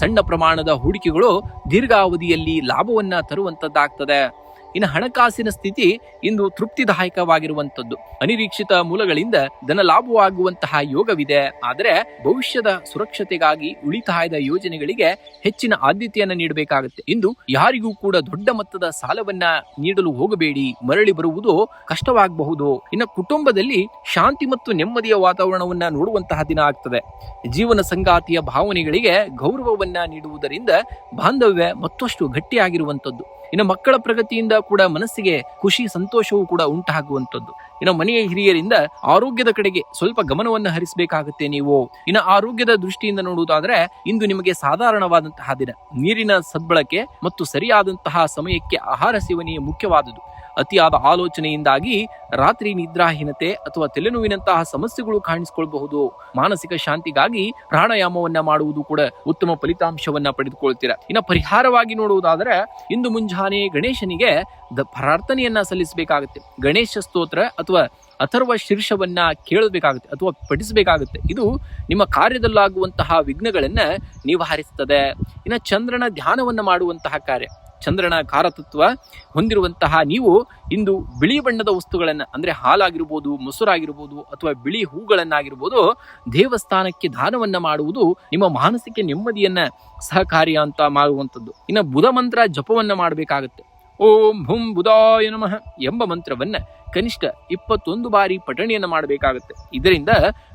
ಸಣ್ಣ ಪ್ರಮಾಣದ ಹೂಡಿಕೆಗಳು ದೀರ್ಘಾವಧಿಯಲ್ಲಿ ಲಾಭವನ್ನ ತರುವಂತದ್ದಾಗ್ತದೆ. ಇನ್ನು ಹಣಕಾಸಿನ ಸ್ಥಿತಿ ಇಂದು ತೃಪ್ತಿದಾಯಕವಾಗಿರುವಂತದ್ದು. ಅನಿರೀಕ್ಷಿತ ಮೂಲಗಳಿಂದ ಧನ ಲಾಭವಾಗುವಂತಹ ಯೋಗವಿದೆ. ಆದರೆ ಭವಿಷ್ಯದ ಸುರಕ್ಷತೆಗಾಗಿ ಉಳಿತಾಯದ ಯೋಜನೆಗಳಿಗೆ ಹೆಚ್ಚಿನ ಆದ್ಯತೆಯನ್ನು ನೀಡಬೇಕಾಗುತ್ತೆ. ಇಂದು ಯಾರಿಗೂ ಕೂಡ ದೊಡ್ಡ ಮೊತ್ತದ ಸಾಲವನ್ನ ನೀಡಲು ಹೋಗಬೇಡಿ, ಮರಳಿ ಬರುವುದು ಕಷ್ಟವಾಗಬಹುದು. ಇನ್ನು ಕುಟುಂಬದಲ್ಲಿ ಶಾಂತಿ ಮತ್ತು ನೆಮ್ಮದಿಯ ವಾತಾವರಣವನ್ನ ನೋಡುವಂತಹ ದಿನ ಆಗ್ತದೆ. ಜೀವನ ಸಂಗಾತಿಯ ಭಾವನೆಗಳಿಗೆ ಗೌರವವನ್ನ ನೀಡುವುದರಿಂದ ಬಾಂಧವ್ಯ ಮತ್ತಷ್ಟು ಗಟ್ಟಿಯಾಗಿರುವಂತದ್ದು. ಇನ್ನು ಮಕ್ಕಳ ಪ್ರಗತಿಯಿಂದ ಕೂಡ ಮನಸ್ಸಿಗೆ ಖುಷಿ ಸಂತೋಷವೂ ಕೂಡ ಉಂಟಾಗುವಂತದ್ದು. ಇನ್ನು ಮನೆಯ ಹಿರಿಯರಿಂದ ಆರೋಗ್ಯದ ಕಡೆಗೆ ಸ್ವಲ್ಪ ಗಮನವನ್ನು ಹರಿಸಬೇಕಾಗುತ್ತೆ ನೀವು. ಇನ್ನು ಆರೋಗ್ಯದ ದೃಷ್ಟಿಯಿಂದ ನೋಡುವುದಾದ್ರೆ ಇಂದು ನಿಮಗೆ ಸಾಧಾರಣವಾದಂತಹ ದಿನ. ನೀರಿನ ಸದ್ಬಳಕೆ ಮತ್ತು ಸರಿಯಾದಂತಹ ಸಮಯಕ್ಕೆ ಆಹಾರ ಸೇವನೆ ಮುಖ್ಯವಾದುದು. ಅತಿಯಾದ ಆಲೋಚನೆಯಿಂದಾಗಿ ರಾತ್ರಿ ನಿದ್ರಾಹೀನತೆ ಅಥವಾ ತಲೆನೋವಿನಂತಹ ಸಮಸ್ಯೆಗಳು ಕಾಣಿಸಿಕೊಳ್ಳಬಹುದು. ಮಾನಸಿಕ ಶಾಂತಿಗಾಗಿ ಪ್ರಾಣಾಯಾಮವನ್ನ ಮಾಡುವುದು ಕೂಡ ಉತ್ತಮ ಫಲಿತಾಂಶವನ್ನ ಪಡೆದುಕೊಳ್ತೀರಾ. ಇನ್ನು ಪರಿಹಾರವಾಗಿ ನೋಡುವುದಾದರೆ ಇಂದು ಮುಂಜಾನೆ ಗಣೇಶನಿಗೆ ಪ್ರಾರ್ಥನೆಯನ್ನ ಸಲ್ಲಿಸಬೇಕಾಗುತ್ತೆ. ಗಣೇಶ ಸ್ತೋತ್ರ ಅಥವಾ ಅಥರ್ವ ಶೀರ್ಷವನ್ನ ಕೇಳಬೇಕಾಗುತ್ತೆ ಅಥವಾ ಪಠಿಸಬೇಕಾಗುತ್ತೆ. ಇದು ನಿಮ್ಮ ಕಾರ್ಯದಲ್ಲಾಗುವಂತಹ ವಿಘ್ನಗಳನ್ನ ನಿವಾರಿಸುತ್ತದೆ. ಇನ್ನು ಚಂದ್ರನ ಧ್ಯಾನವನ್ನ ಮಾಡುವಂತಹ ಕಾರ್ಯ. ಚಂದ್ರನ ಕಾರತತ್ವ ಹೊಂದಿರುವಂತಹ ನೀವು ಇಂದು ಬಿಳಿ ಬಣ್ಣದ ವಸ್ತುಗಳನ್ನ, ಅಂದ್ರೆ ಹಾಲಾಗಿರ್ಬೋದು, ಮೊಸರಾಗಿರ್ಬೋದು ಅಥವಾ ಬಿಳಿ ಹೂಗಳನ್ನಾಗಿರ್ಬೋದು ದೇವಸ್ಥಾನಕ್ಕೆ ದಾನವನ್ನ ಮಾಡುವುದು ನಿಮ್ಮ ಮಾನಸಿಕ ನೆಮ್ಮದಿಯನ್ನ ಸಹಕಾರಿ ಅಂತ ಮಾಡುವಂಥದ್ದು. ಇನ್ನು ಬುಧ ಮಂತ್ರ ಜಪವನ್ನ ಮಾಡಬೇಕಾಗುತ್ತೆ. ಓಂ ಹುಂ ಬುಧಾಯ ನಮಃ ಎಂಬ ಮಂತ್ರವನ್ನ ಕನಿಷ್ಠ 21 ಬಾರಿ ಪಠಣೆಯನ್ನು ಮಾಡಬೇಕಾಗುತ್ತೆ. ಇದರಿಂದ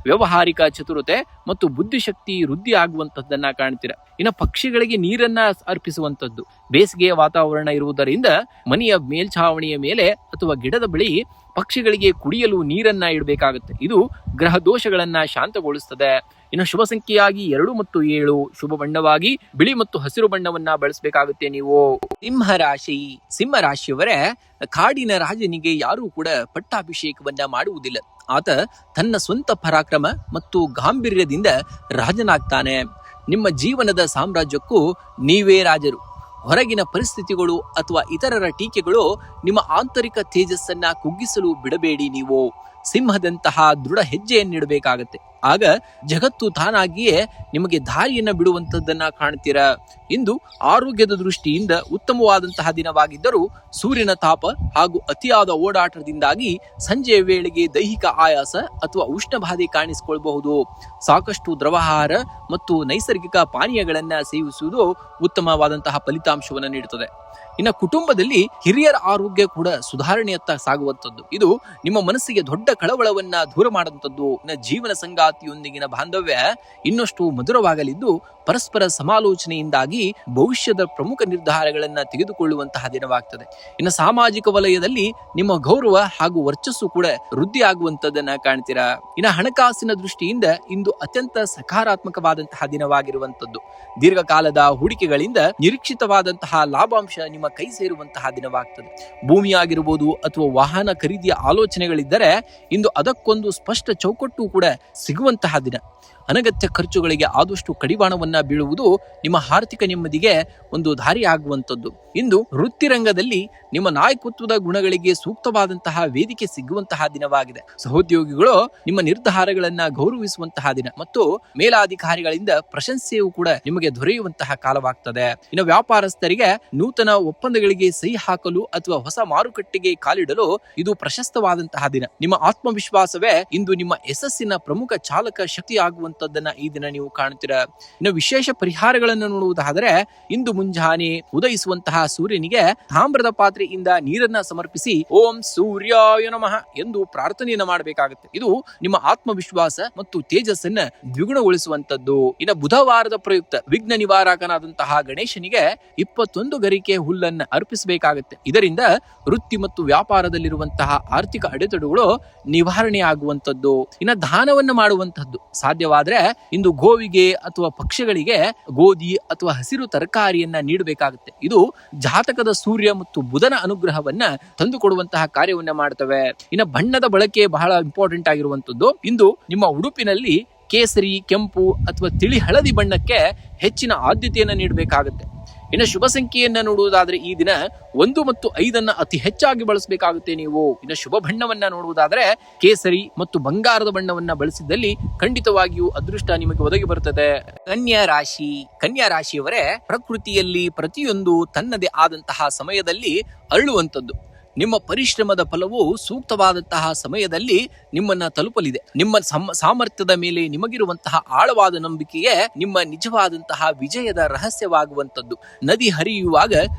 ವ್ಯವಹಾರಿಕ ಚತುರತೆ ಮತ್ತು ಬುದ್ಧಿಶಕ್ತಿ ವೃದ್ಧಿ ಆಗುವಂತದ್ದನ್ನ ಕಾಣ್ತೀರಾ. ಇನ್ನು ಪಕ್ಷಿಗಳಿಗೆ ನೀರನ್ನ ಅರ್ಪಿಸುವಂತದ್ದು. ಬೇಸಿಗೆಯ ವಾತಾವರಣ ಇರುವುದರಿಂದ ಮನೆಯ ಮೇಲ್ಛಾವಣಿಯ ಮೇಲೆ ಅಥವಾ ಗಿಡದ ಬಳಿ ಪಕ್ಷಿಗಳಿಗೆ ಕುಡಿಯಲು ನೀರನ್ನ ಇಡಬೇಕಾಗುತ್ತೆ. ಇದು ಗ್ರಹ ದೋಷಗಳನ್ನ ಶಾಂತಗೊಳಿಸುತ್ತದೆ. ಇನ್ನು ಶುಭ ಸಂಖ್ಯೆಯಾಗಿ 2 ಮತ್ತು 7, ಶುಭ ಬಣ್ಣವಾಗಿ ಬಿಳಿ ಮತ್ತು ಹಸಿರು ಬಣ್ಣವನ್ನ ಬಳಸಬೇಕಾಗುತ್ತೆ ನೀವು. ಸಿಂಹರಾಶಿಯವರೇ, ಕಾಡಿನ ರಾಜನಿಗೆ ಯಾರೂ ಕೂಡ ಪಟ್ಟಾಭಿಷೇಕವನ್ನ ಮಾಡುವುದಿಲ್ಲ. ಆತ ತನ್ನ ಸ್ವಂತ ಪರಾಕ್ರಮ ಮತ್ತು ಗಾಂಭೀರ್ಯದಿಂದ ರಾಜನಾಗ್ತಾನೆ. ನಿಮ್ಮ ಜೀವನದ ಸಾಮ್ರಾಜ್ಯಕ್ಕೂ ನೀವೇ ರಾಜರು. ಹೊರಗಿನ ಪರಿಸ್ಥಿತಿಗಳು ಅಥವಾ ಇತರರ ಟೀಕೆಗಳು ನಿಮ್ಮ ಆಂತರಿಕ ತೇಜಸ್ಸನ್ನ ಕುಗ್ಗಿಸಲು ಬಿಡಬೇಡಿ. ನೀವು ಸಿಂಹದಂತಹ ದೃಢ ಹೆಜ್ಜೆಯನ್ನಿಡಬೇಕಾಗತ್ತೆ. ಆಗ ಜಗತ್ತು ತಾನಾಗಿಯೇ ನಿಮಗೆ ದಾರಿಯನ್ನ ಬಿಡುವಂತದ್ದನ್ನ ಕಾಣ್ತೀರಾ. ಇಂದು ಆರೋಗ್ಯದ ದೃಷ್ಟಿಯಿಂದ ಉತ್ತಮವಾದಂತಹ ದಿನವಾಗಿದ್ದರೂ ಸೂರ್ಯನ ತಾಪ ಹಾಗೂ ಅತಿಯಾದ ಓಡಾಟದಿಂದಾಗಿ ಸಂಜೆಯ ವೇಳೆಗೆ ದೈಹಿಕ ಆಯಾಸ ಅಥವಾ ಉಷ್ಣಬಾಧೆ ಕಾಣಿಸಿಕೊಳ್ಳಬಹುದು. ಸಾಕಷ್ಟು ದ್ರವಾಹಾರ ಮತ್ತು ನೈಸರ್ಗಿಕ ಪಾನೀಯಗಳನ್ನ ಸೇವಿಸುವುದು ಉತ್ತಮವಾದಂತಹ ಫಲಿತಾಂಶವನ್ನು ನೀಡುತ್ತದೆ. ಇನ್ನು ಕುಟುಂಬದಲ್ಲಿ ಹಿರಿಯರ ಆರೋಗ್ಯ ಕೂಡ ಸುಧಾರಣೆಯತ್ತ ಸಾಗುವಂಥದ್ದು. ಇದು ನಿಮ್ಮ ಮನಸ್ಸಿಗೆ ದೊಡ್ಡ ಕಳವಳವನ್ನ ದೂರ ಮಾಡುವಂಥದ್ದು. ಇನ್ನು ಜೀವನ ಸಂಗಾತಿಯೊಂದಿಗಿನ ಬಾಂಧವ್ಯ ಇನ್ನಷ್ಟು ಮಧುರವಾಗಲಿದ್ದು ಪರಸ್ಪರ ಸಮಾಲೋಚನೆಯಿಂದಾಗಿ ಭವಿಷ್ಯದ ಪ್ರಮುಖ ನಿರ್ಧಾರಗಳನ್ನ ತೆಗೆದುಕೊಳ್ಳುವಂತಹ ದಿನವಾಗ್ತದೆ. ಇನ್ನು ಸಾಮಾಜಿಕ ವಲಯದಲ್ಲಿ ನಿಮ್ಮ ಗೌರವ ಹಾಗೂ ವರ್ಚಸ್ಸು ಕೂಡ ವೃದ್ಧಿ ಆಗುವಂತದ್ದನ್ನ ಕಾಣ್ತೀರಾ. ಇನ್ನು ಹಣಕಾಸಿನ ದೃಷ್ಟಿಯಿಂದ ಇಂದು ಅತ್ಯಂತ ಸಕಾರಾತ್ಮಕವಾದಂತಹ ದಿನವಾಗಿರುವಂತದ್ದು. ದೀರ್ಘಕಾಲದ ಹೂಡಿಕೆಗಳಿಂದ ನಿರೀಕ್ಷಿತವಾದಂತಹ ಲಾಭಾಂಶ ನಿಮ್ಮ ಕೈ ಸೇರುವಂತಹ ದಿನವಾಗ್ತದೆ. ಭೂಮಿಯಾಗಿರ್ಬೋದು ಅಥವಾ ವಾಹನ ಖರೀದಿಯ ಆಲೋಚನೆಗಳಿದ್ದರೆ ಇಂದು ಅದಕ್ಕೊಂದು ಸ್ಪಷ್ಟ ಚೌಕಟ್ಟು ಕೂಡ ಸಿಗುವಂತಹ ದಿನ. ಅನಗತ್ಯ ಖರ್ಚುಗಳಿಗೆ ಆದಷ್ಟು ಕಡಿವಾಣವನ್ನ ಬೀಳುವುದು ನಿಮ್ಮ ಆರ್ಥಿಕ ನೆಮ್ಮದಿಗೆ ಒಂದು ದಾರಿ ಆಗುವಂಥದ್ದು. ಇಂದು ವೃತ್ತಿರಂಗದಲ್ಲಿ ನಿಮ್ಮ ನಾಯಕತ್ವದ ಗುಣಗಳಿಗೆ ಸೂಕ್ತವಾದಂತಹ ವೇದಿಕೆ ಸಿಗುವಂತಹ ದಿನವಾಗಿದೆ. ಸಹೋದ್ಯೋಗಿಗಳು ನಿಮ್ಮ ನಿರ್ಧಾರಗಳನ್ನ ಗೌರವಿಸುವಂತಹ ದಿನ ಮತ್ತು ಮೇಲಾಧಿಕಾರಿಗಳಿಂದ ಪ್ರಶಂಸೆಯೂ ಕೂಡ ನಿಮಗೆ ದೊರೆಯುವಂತಹ ಕಾಲವಾಗ್ತದೆ. ಇನ್ನು ವ್ಯಾಪಾರಸ್ಥರಿಗೆ ನೂತನ ಒಪ್ಪಂದಗಳಿಗೆ ಸಹಿ ಹಾಕಲು ಅಥವಾ ಹೊಸ ಮಾರುಕಟ್ಟೆಗೆ ಕಾಲಿಡಲು ಇದು ಪ್ರಶಸ್ತವಾದಂತಹ ದಿನ. ನಿಮ್ಮ ಆತ್ಮವಿಶ್ವಾಸವೇ ಇಂದು ನಿಮ್ಮ ಯಶಸ್ಸಿನ ಪ್ರಮುಖ ಚಾಲಕ ಶಕ್ತಿ ಆಗುವಂತದ್ದನ್ನ ಈ ದಿನ ನೀವು ಕಾಣುತ್ತೀರಾ. ಇನ್ನು ವಿಶೇಷ ಪರಿಹಾರಗಳನ್ನು ನೋಡುವುದಾದರೆ ಇಂದು ಮುಂಜಾನೆ ಉದಯಿಸುವಂತಹ ಸೂರ್ಯನಿಗೆ ತಾಮ್ರದ ಪಾತ್ರೆಯಿಂದ ನೀರನ್ನ ಸಮರ್ಪಿಸಿ ಓಂ ಸೂರ್ಯಾಯ ನಮಃ ಎಂದು ಪ್ರಾರ್ಥನೆಯನ್ನ ಮಾಡಬೇಕಾಗುತ್ತೆ. ಇದು ನಿಮ್ಮ ಆತ್ಮವಿಶ್ವಾಸ ಮತ್ತು ತೇಜಸ್ಸನ್ನ ದ್ವಿಗುಣಗೊಳಿಸುವಂತದ್ದು. ಇನ್ನು ಬುಧವಾರದ ಪ್ರಯುಕ್ತ ವಿಘ್ನ ನಿವಾರಕನಾದಂತಹ ಗಣೇಶನಿಗೆ 21 ಗರಿಕೆ ಹುಲ್ಲನ್ನ ಅರ್ಪಿಸಬೇಕಾಗುತ್ತೆ. ಇದರಿಂದ ವೃತ್ತಿ ಮತ್ತು ವ್ಯಾಪಾರದಲ್ಲಿರುವಂತಹ ಆರ್ಥಿಕ ಅಡೆತಡೆಗಳು ನಿವಾರಣೆ ಆಗುವಂತದ್ದು. ಇನ್ನು ದಾನವನ್ನು ಮಾಡುವಂತದ್ದು ಸಾಧ್ಯವಾದ್ರೆ ಇಂದು ಗೋವಿಗೆ ಅಥವಾ ಪಕ್ಷಿಗಳಿಗೆ ಗೋಧಿ ಅಥವಾ ಹಸಿರು ತರಕಾರಿಯನ್ನ ನೀಡಬೇಕಾಗುತ್ತೆ. ಇದು ಜಾತಕದ ಸೂರ್ಯ ಮತ್ತು ಬುಧನ ಅನುಗ್ರಹವನ್ನ ತಂದುಕೊಡುವಂತಹ ಕಾರ್ಯವನ್ನ ಮಾಡ್ತವೆ. ಇನ್ನು ಬಣ್ಣದ ಬಳಕೆ ಬಹಳ ಇಂಪಾರ್ಟೆಂಟ್ ಆಗಿರುವಂತದ್ದು. ಇಂದು ನಿಮ್ಮ ಉಡುಪಿನಲ್ಲಿ ಕೇಸರಿ, ಕೆಂಪು ಅಥವಾ ತಿಳಿ ಹಳದಿ ಬಣ್ಣಕ್ಕೆ ಹೆಚ್ಚಿನ ಆದ್ಯತೆಯನ್ನು ನೀಡಬೇಕಾಗುತ್ತೆ. ಇನ್ನು ಶುಭ ಸಂಖ್ಯೆಯನ್ನ ನೋಡುವುದಾದ್ರೆ ಈ ದಿನ 1 ಮತ್ತು 5 ಅತಿ ಹೆಚ್ಚಾಗಿ ಬಳಸಬೇಕಾಗುತ್ತೆ ನೀವು. ಇನ್ನು ಶುಭ ಬಣ್ಣವನ್ನ ನೋಡುವುದಾದ್ರೆ ಕೇಸರಿ ಮತ್ತು ಬಂಗಾರದ ಬಣ್ಣವನ್ನ ಬಳಸಿದಲ್ಲಿ ಖಂಡಿತವಾಗಿಯೂ ಅದೃಷ್ಟ ನಿಮಗೆ ಒದಗಿ ಬರುತ್ತದೆ. ಕನ್ಯಾ ರಾಶಿಯವರೇ, ಪ್ರಕೃತಿಯಲ್ಲಿ ಪ್ರತಿಯೊಂದು ತನ್ನದೇ ಆದಂತಹ ಸಮಯದಲ್ಲಿ ಅರಳುವಂತದ್ದು. ನಿಮ್ಮ ಪರಿಶ್ರಮದ ಫಲವು ಸೂಕ್ತವಾದಂತಹ ಸಮಯದಲ್ಲಿ ನಿಮ್ಮನ್ನ ತಲುಪಲಿದೆ. ನಿಮ್ಮ ಸಾಮರ್ಥ್ಯದ ಮೇಲೆ ನಿಮಗಿರುವಂತಹ ಆಳವಾದ ನಂಬಿಕೆಯೇ ನಿಮ್ಮ ನಿಜವಾದಂತಹ ವಿಜಯದ ರಹಸ್ಯವಾಗುವಂತದ್ದು. ನದಿ ಹರಿಯುವಾಗ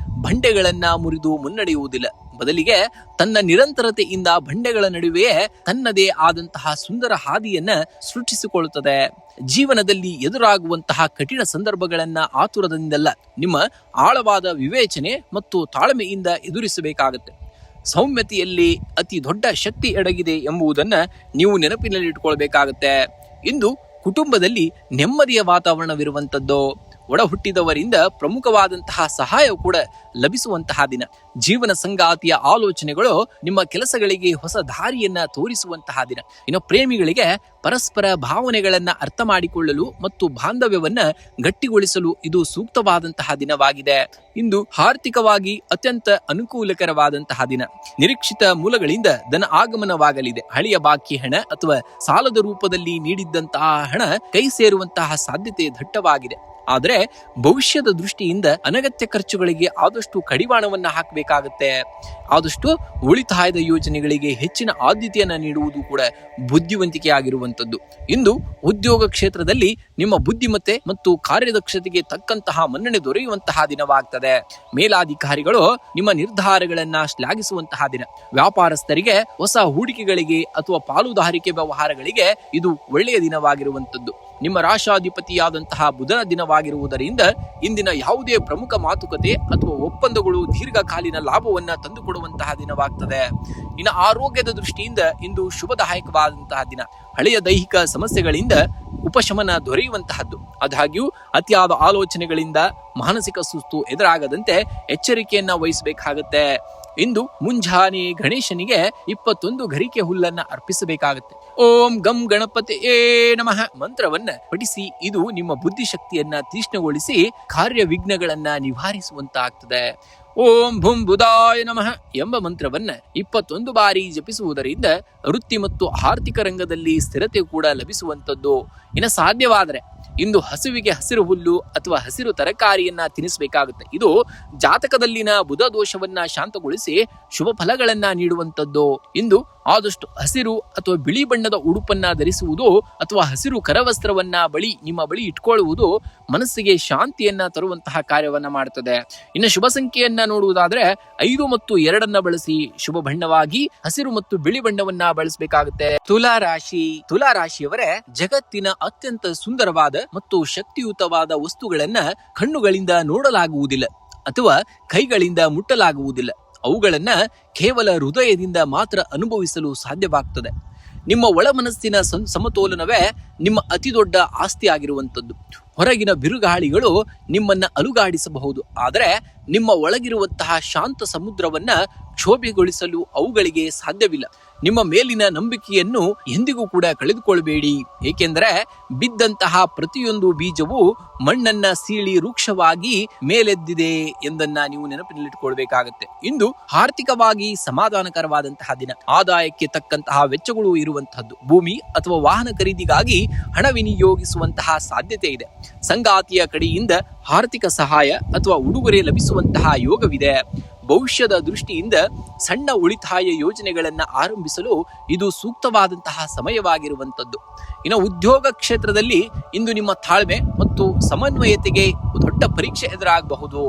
ಬಂಡೆಗಳನ್ನ ಮುರಿದು ಮುನ್ನಡೆಯುವುದಿಲ್ಲ, ಬದಲಿಗೆ ತನ್ನ ನಿರಂತರತೆಯಿಂದ ಬಂಡೆಗಳ ನಡುವೆಯೇ ತನ್ನದೇ ಆದಂತಹ ಸುಂದರ ಹಾದಿಯನ್ನ ಸೃಷ್ಟಿಸಿಕೊಳ್ಳುತ್ತದೆ. ಜೀವನದಲ್ಲಿ ಎದುರಾಗುವಂತಹ ಕಠಿಣ ಸಂದರ್ಭಗಳನ್ನ ಆತುರದಿಂದಲ್ಲ, ನಿಮ್ಮ ಆಳವಾದ ವಿವೇಚನೆ ಮತ್ತು ತಾಳ್ಮೆಯಿಂದ ಎದುರಿಸಬೇಕಾಗುತ್ತೆ. ಸೌಮ್ಯತೆಯಲ್ಲಿ ಅತಿ ದೊಡ್ಡ ಶಕ್ತಿ ಅಡಗಿದೆ ಎಂಬುದನ್ನ ನೀವು ನೆನಪಿನಲ್ಲಿಟ್ಕೊಳ್ಬೇಕಾಗತ್ತೆ. ಇಂದು ಕುಟುಂಬದಲ್ಲಿ ನೆಮ್ಮದಿಯ ವಾತಾವರಣವಿರುವಂತದ್ದು. ಒಡ ಹುಟ್ಟಿದವರಿಂದ ಪ್ರಮುಖವಾದಂತಹ ಸಹಾಯ ಕೂಡ ಲಭಿಸುವಂತಹ ದಿನ. ಜೀವನ ಸಂಗಾತಿಯ ಆಲೋಚನೆಗಳು ನಿಮ್ಮ ಕೆಲಸಗಳಿಗೆ ಹೊಸ ದಾರಿಯನ್ನ ತೋರಿಸುವಂತಹ ದಿನ. ಇನ್ನು ಪ್ರೇಮಿಗಳಿಗೆ ಪರಸ್ಪರ ಭಾವನೆಗಳನ್ನ ಅರ್ಥ ಮಾಡಿಕೊಳ್ಳಲು ಮತ್ತು ಬಾಂಧವ್ಯವನ್ನ ಗಟ್ಟಿಗೊಳಿಸಲು ಇದು ಸೂಕ್ತವಾದಂತಹ ದಿನವಾಗಿದೆ. ಇಂದು ಆರ್ಥಿಕವಾಗಿ ಅತ್ಯಂತ ಅನುಕೂಲಕರವಾದಂತಹ ದಿನ. ನಿರೀಕ್ಷಿತ ಮೂಲಗಳಿಂದ ಧನ ಆಗಮನವಾಗಲಿದೆ. ಹಳೆಯ ಬಾಕಿ ಹಣ ಅಥವಾ ಸಾಲದ ರೂಪದಲ್ಲಿ ನೀಡಿದ್ದಂತಹ ಹಣ ಕೈ ಸೇರುವಂತಹ ಸಾಧ್ಯತೆ ದಟ್ಟವಾಗಿದೆ. ಆದರೆ ಭವಿಷ್ಯದ ದೃಷ್ಟಿಯಿಂದ ಅನಗತ್ಯ ಖರ್ಚುಗಳಿಗೆ ಆದಷ್ಟು ಕಡಿವಾಣವನ್ನ ಹಾಕಬೇಕಾಗತ್ತೆ. ಆದಷ್ಟು ಉಳಿತಾಯದ ಯೋಜನೆಗಳಿಗೆ ಹೆಚ್ಚಿನ ಆದ್ಯತೆಯನ್ನ ನೀಡುವುದು ಕೂಡ ಬುದ್ಧಿವಂತಿಕೆ ಆಗಿರುವಂತದ್ದು. ಇಂದು ಉದ್ಯೋಗ ಕ್ಷೇತ್ರದಲ್ಲಿ ನಿಮ್ಮ ಬುದ್ಧಿಮತ್ತೆ ಮತ್ತು ಕಾರ್ಯದಕ್ಷತೆಗೆ ತಕ್ಕಂತಹ ಮನ್ನಣೆ ದೊರೆಯುವಂತಹ ದಿನವಾಗ್ತದೆ. ಮೇಲಾಧಿಕಾರಿಗಳು ನಿಮ್ಮ ನಿರ್ಧಾರಗಳನ್ನ ಶ್ಲಾಘಿಸುವಂತಹ ದಿನ. ವ್ಯಾಪಾರಸ್ಥರಿಗೆ ಹೊಸ ಹೂಡಿಕೆಗಳಿಗೆ ಅಥವಾ ಪಾಲುದಾರಿಕೆ ವ್ಯವಹಾರಗಳಿಗೆ ಇದು ಒಳ್ಳೆಯ ದಿನವಾಗಿರುವಂತದ್ದು. ನಿಮ್ಮ ರಾಶಾಧಿಪತಿಯಾದಂತಹ ಬುಧನ ದಿನವಾಗಿರುವುದರಿಂದ ಇಂದಿನ ಯಾವುದೇ ಪ್ರಮುಖ ಮಾತುಕತೆ ಅಥವಾ ಒಪ್ಪಂದಗಳು ದೀರ್ಘಕಾಲೀನ ಲಾಭವನ್ನ ತಂದುಕೊಡುವಂತಹ ದಿನವಾಗ್ತದೆ. ಇನ್ನು ಆರೋಗ್ಯದ ದೃಷ್ಟಿಯಿಂದ ಇಂದು ಶುಭದಾಯಕವಾದಂತಹ ದಿನ. ಹಳೆಯ ದೈಹಿಕ ಸಮಸ್ಯೆಗಳಿಂದ ಉಪಶಮನ ದೊರೆಯುವಂತಹದ್ದು. ಆದಾಗ್ಯೂ ಅತಿಯಾದ ಆಲೋಚನೆಗಳಿಂದ ಮಾನಸಿಕ ಸುಸ್ತು ಎದುರಾಗದಂತೆ ಎಚ್ಚರಿಕೆಯನ್ನ ವಹಿಸಬೇಕಾಗತ್ತೆ. ಇಂದು ಮುಂಜಾನೆ ಗಣೇಶನಿಗೆ 21 ಗರಿಕೆ ಹುಲ್ಲನ್ನ ಅರ್ಪಿಸಬೇಕಾಗುತ್ತೆ. ಓಂ ಗಂ ಗಣಪತಿಯೇ ನಮಃ ಮಂತ್ರವನ್ನ ಪಠಿಸಿ. ಇದು ನಿಮ್ಮ ಬುದ್ಧಿಶಕ್ತಿಯನ್ನ ತೀಕ್ಷ್ಣಗೊಳಿಸಿ ಕಾರ್ಯ ವಿಘ್ನಗಳನ್ನ ನಿವಾರಿಸುವಂತಾಗ್ತದೆ. ಓಂ ಭುಂ ಬುಧಾಯ ನಮಃ ಎಂಬ ಮಂತ್ರವನ್ನ 21 ಬಾರಿ ಜಪಿಸುವುದರಿಂದ ವೃತ್ತಿ ಮತ್ತು ಆರ್ಥಿಕ ರಂಗದಲ್ಲಿ ಸ್ಥಿರತೆ ಕೂಡ ಲಭಿಸುವಂತದ್ದು. ಇನ್ನು ಸಾಧ್ಯವಾದರೆ ಇಂದು ಹಸುವಿಗೆ ಹಸಿರು ಹುಲ್ಲು ಅಥವಾ ಹಸಿರು ತರಕಾರಿಯನ್ನ ತಿನ್ನಿಸಬೇಕಾಗುತ್ತೆ. ಇದು ಜಾತಕದಲ್ಲಿನ ಬುಧ ದೋಷವನ್ನ ಶಾಂತಗೊಳಿಸಿ ಶುಭ ಫಲಗಳನ್ನ ನೀಡುವಂತದ್ದು. ಇಂದು ಆದಷ್ಟು ಹಸಿರು ಅಥವಾ ಬಿಳಿ ಬಣ್ಣದ ಉಡುಪನ್ನ ಧರಿಸುವುದು ಅಥವಾ ಹಸಿರು ಕರವಸ್ತ್ರವನ್ನ ನಿಮ್ಮ ಬಳಿ ಇಟ್ಕೊಳ್ಳುವುದು ಮನಸ್ಸಿಗೆ ಶಾಂತಿಯನ್ನ ತರುವಂತಹ ಕಾರ್ಯವನ್ನ ಮಾಡುತ್ತದೆ. ಇನ್ನು ಶುಭ ಸಂಖ್ಯೆಯನ್ನ ನೋಡುವುದಾದ್ರೆ 5 ಮತ್ತು 2 ಬಳಸಿ. ಶುಭ ಬಣ್ಣವಾಗಿ ಹಸಿರು ಮತ್ತು ಬಿಳಿ ಬಣ್ಣವನ್ನ ಬಳಸಬೇಕಾಗುತ್ತೆ. ತುಲಾ ರಾಶಿಯವರೇ, ಜಗತ್ತಿನ ಅತ್ಯಂತ ಸುಂದರವಾದ ಮತ್ತು ಶಕ್ತಿಯುತವಾದ ವಸ್ತುಗಳನ್ನ ಕಣ್ಣುಗಳಿಂದ ನೋಡಲಾಗುವುದಿಲ್ಲ ಅಥವಾ ಕೈಗಳಿಂದ ಮುಟ್ಟಲಾಗುವುದಿಲ್ಲ. ಅವುಗಳನ್ನ ಕೇವಲ ಹೃದಯದಿಂದ ಮಾತ್ರ ಅನುಭವಿಸಲು ಸಾಧ್ಯವಾಗ್ತದೆ. ನಿಮ್ಮ ಒಳ ಮನಸ್ಸಿನ ಸಮತೋಲನವೇ ನಿಮ್ಮ ಅತಿ ದೊಡ್ಡ ಆಸ್ತಿ ಆಗಿರುವಂತದ್ದು. ಹೊರಗಿನ ಬಿರುಗಾಳಿಗಳು ನಿಮ್ಮನ್ನ ಅಲುಗಾಡಿಸಬಹುದು, ಆದರೆ ನಿಮ್ಮ ಒಳಗಿರುವಂತಹ ಶಾಂತ ಸಮುದ್ರವನ್ನ ಕ್ಷೋಭೆಗೊಳಿಸಲು ಅವುಗಳಿಗೆ ಸಾಧ್ಯವಿಲ್ಲ. ನಿಮ್ಮ ಮೇಲಿನ ನಂಬಿಕೆಯನ್ನು ಎಂದಿಗೂ ಕೂಡ ಕಳೆದುಕೊಳ್ಳಬೇಡಿ, ಏಕೆಂದರೆ ಬಿದ್ದಂತಹ ಪ್ರತಿಯೊಂದು ಬೀಜವು ಮಣ್ಣನ್ನ ಸೀಳಿ ವೃಕ್ಷವಾಗಿ ಮೇಲೆದ್ದಿದೆ ಎಂದನ್ನ ನೀವು ನೆನಪಿನಲ್ಲಿಟ್ಟುಕೊಳ್ಬೇಕಾಗತ್ತೆ. ಇಂದು ಆರ್ಥಿಕವಾಗಿ ಸಮಾಧಾನಕರವಾದಂತಹ ದಿನ. ಆದಾಯಕ್ಕೆ ತಕ್ಕಂತಹ ವೆಚ್ಚಗಳು ಇರುವಂತಹದ್ದು. ಭೂಮಿ ಅಥವಾ ವಾಹನ ಖರೀದಿಗಾಗಿ ಹಣ ವಿನಿಯೋಗಿಸುವಂತಹ ಸಾಧ್ಯತೆ ಇದೆ. ಸಂಗಾತಿಯ ಕಡೆಯಿಂದ ಆರ್ಥಿಕ ಸಹಾಯ ಅಥವಾ ಉಡುಗೊರೆ ಲಭಿಸುವಂತಹ ಯೋಗವಿದೆ. ಭವಿಷ್ಯದ ದೃಷ್ಟಿಯಿಂದ ಸಣ್ಣ ಉಳಿತಾಯ ಯೋಜನೆಗಳನ್ನ ಆರಂಭಿಸಲು ಇದು ಸೂಕ್ತವಾದಂತಹ ಸಮಯವಾಗಿರುವಂತದ್ದು. ಇನ್ನು ಉದ್ಯೋಗ ಕ್ಷೇತ್ರದಲ್ಲಿ ಇಂದು ನಿಮ್ಮ ತಾಳ್ಮೆ ಮತ್ತು ಸಮನ್ವಯತೆಗೆ ದೊಡ್ಡ ಪರೀಕ್ಷೆ ಎದುರಾಗಬಹುದು.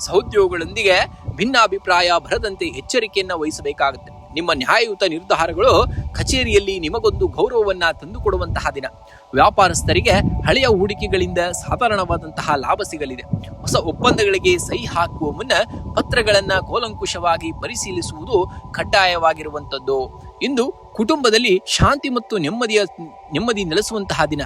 ಸಹೋದ್ಯೋಗಿಗಳೊಂದಿಗೆ ಭಿನ್ನಾಭಿಪ್ರಾಯ ಬರದಂತೆ ಎಚ್ಚರಿಕೆಯನ್ನ ವಹಿಸಬೇಕಾಗುತ್ತೆ. ನಿಮ್ಮ ನ್ಯಾಯಯುತ ನಿರ್ಧಾರಗಳು ಕಚೇರಿಯಲ್ಲಿ ನಿಮಗೊಂದು ಗೌರವವನ್ನ ತಂದುಕೊಡುವಂತಹ ದಿನ. ವ್ಯಾಪಾರಸ್ಥರಿಗೆ ಹಳೆಯ ಹೂಡಿಕೆಗಳಿಂದ ಸಾಧಾರಣವಾದಂತಹ ಲಾಭ ಸಿಗಲಿದೆ. ಹೊಸ ಒಪ್ಪಂದಗಳಿಗೆ ಸಹಿ ಹಾಕುವ ಮುನ್ನ ಪತ್ರಗಳನ್ನ ಕೂಲಂಕುಷವಾಗಿ ಪರಿಶೀಲಿಸುವುದು ಕಡ್ಡಾಯವಾಗಿರುವಂತದ್ದು. ಇಂದು ಕುಟುಂಬದಲ್ಲಿ ಶಾಂತಿ ಮತ್ತು ನೆಮ್ಮದಿ ನೆಲೆಸುವಂತಹ ದಿನ.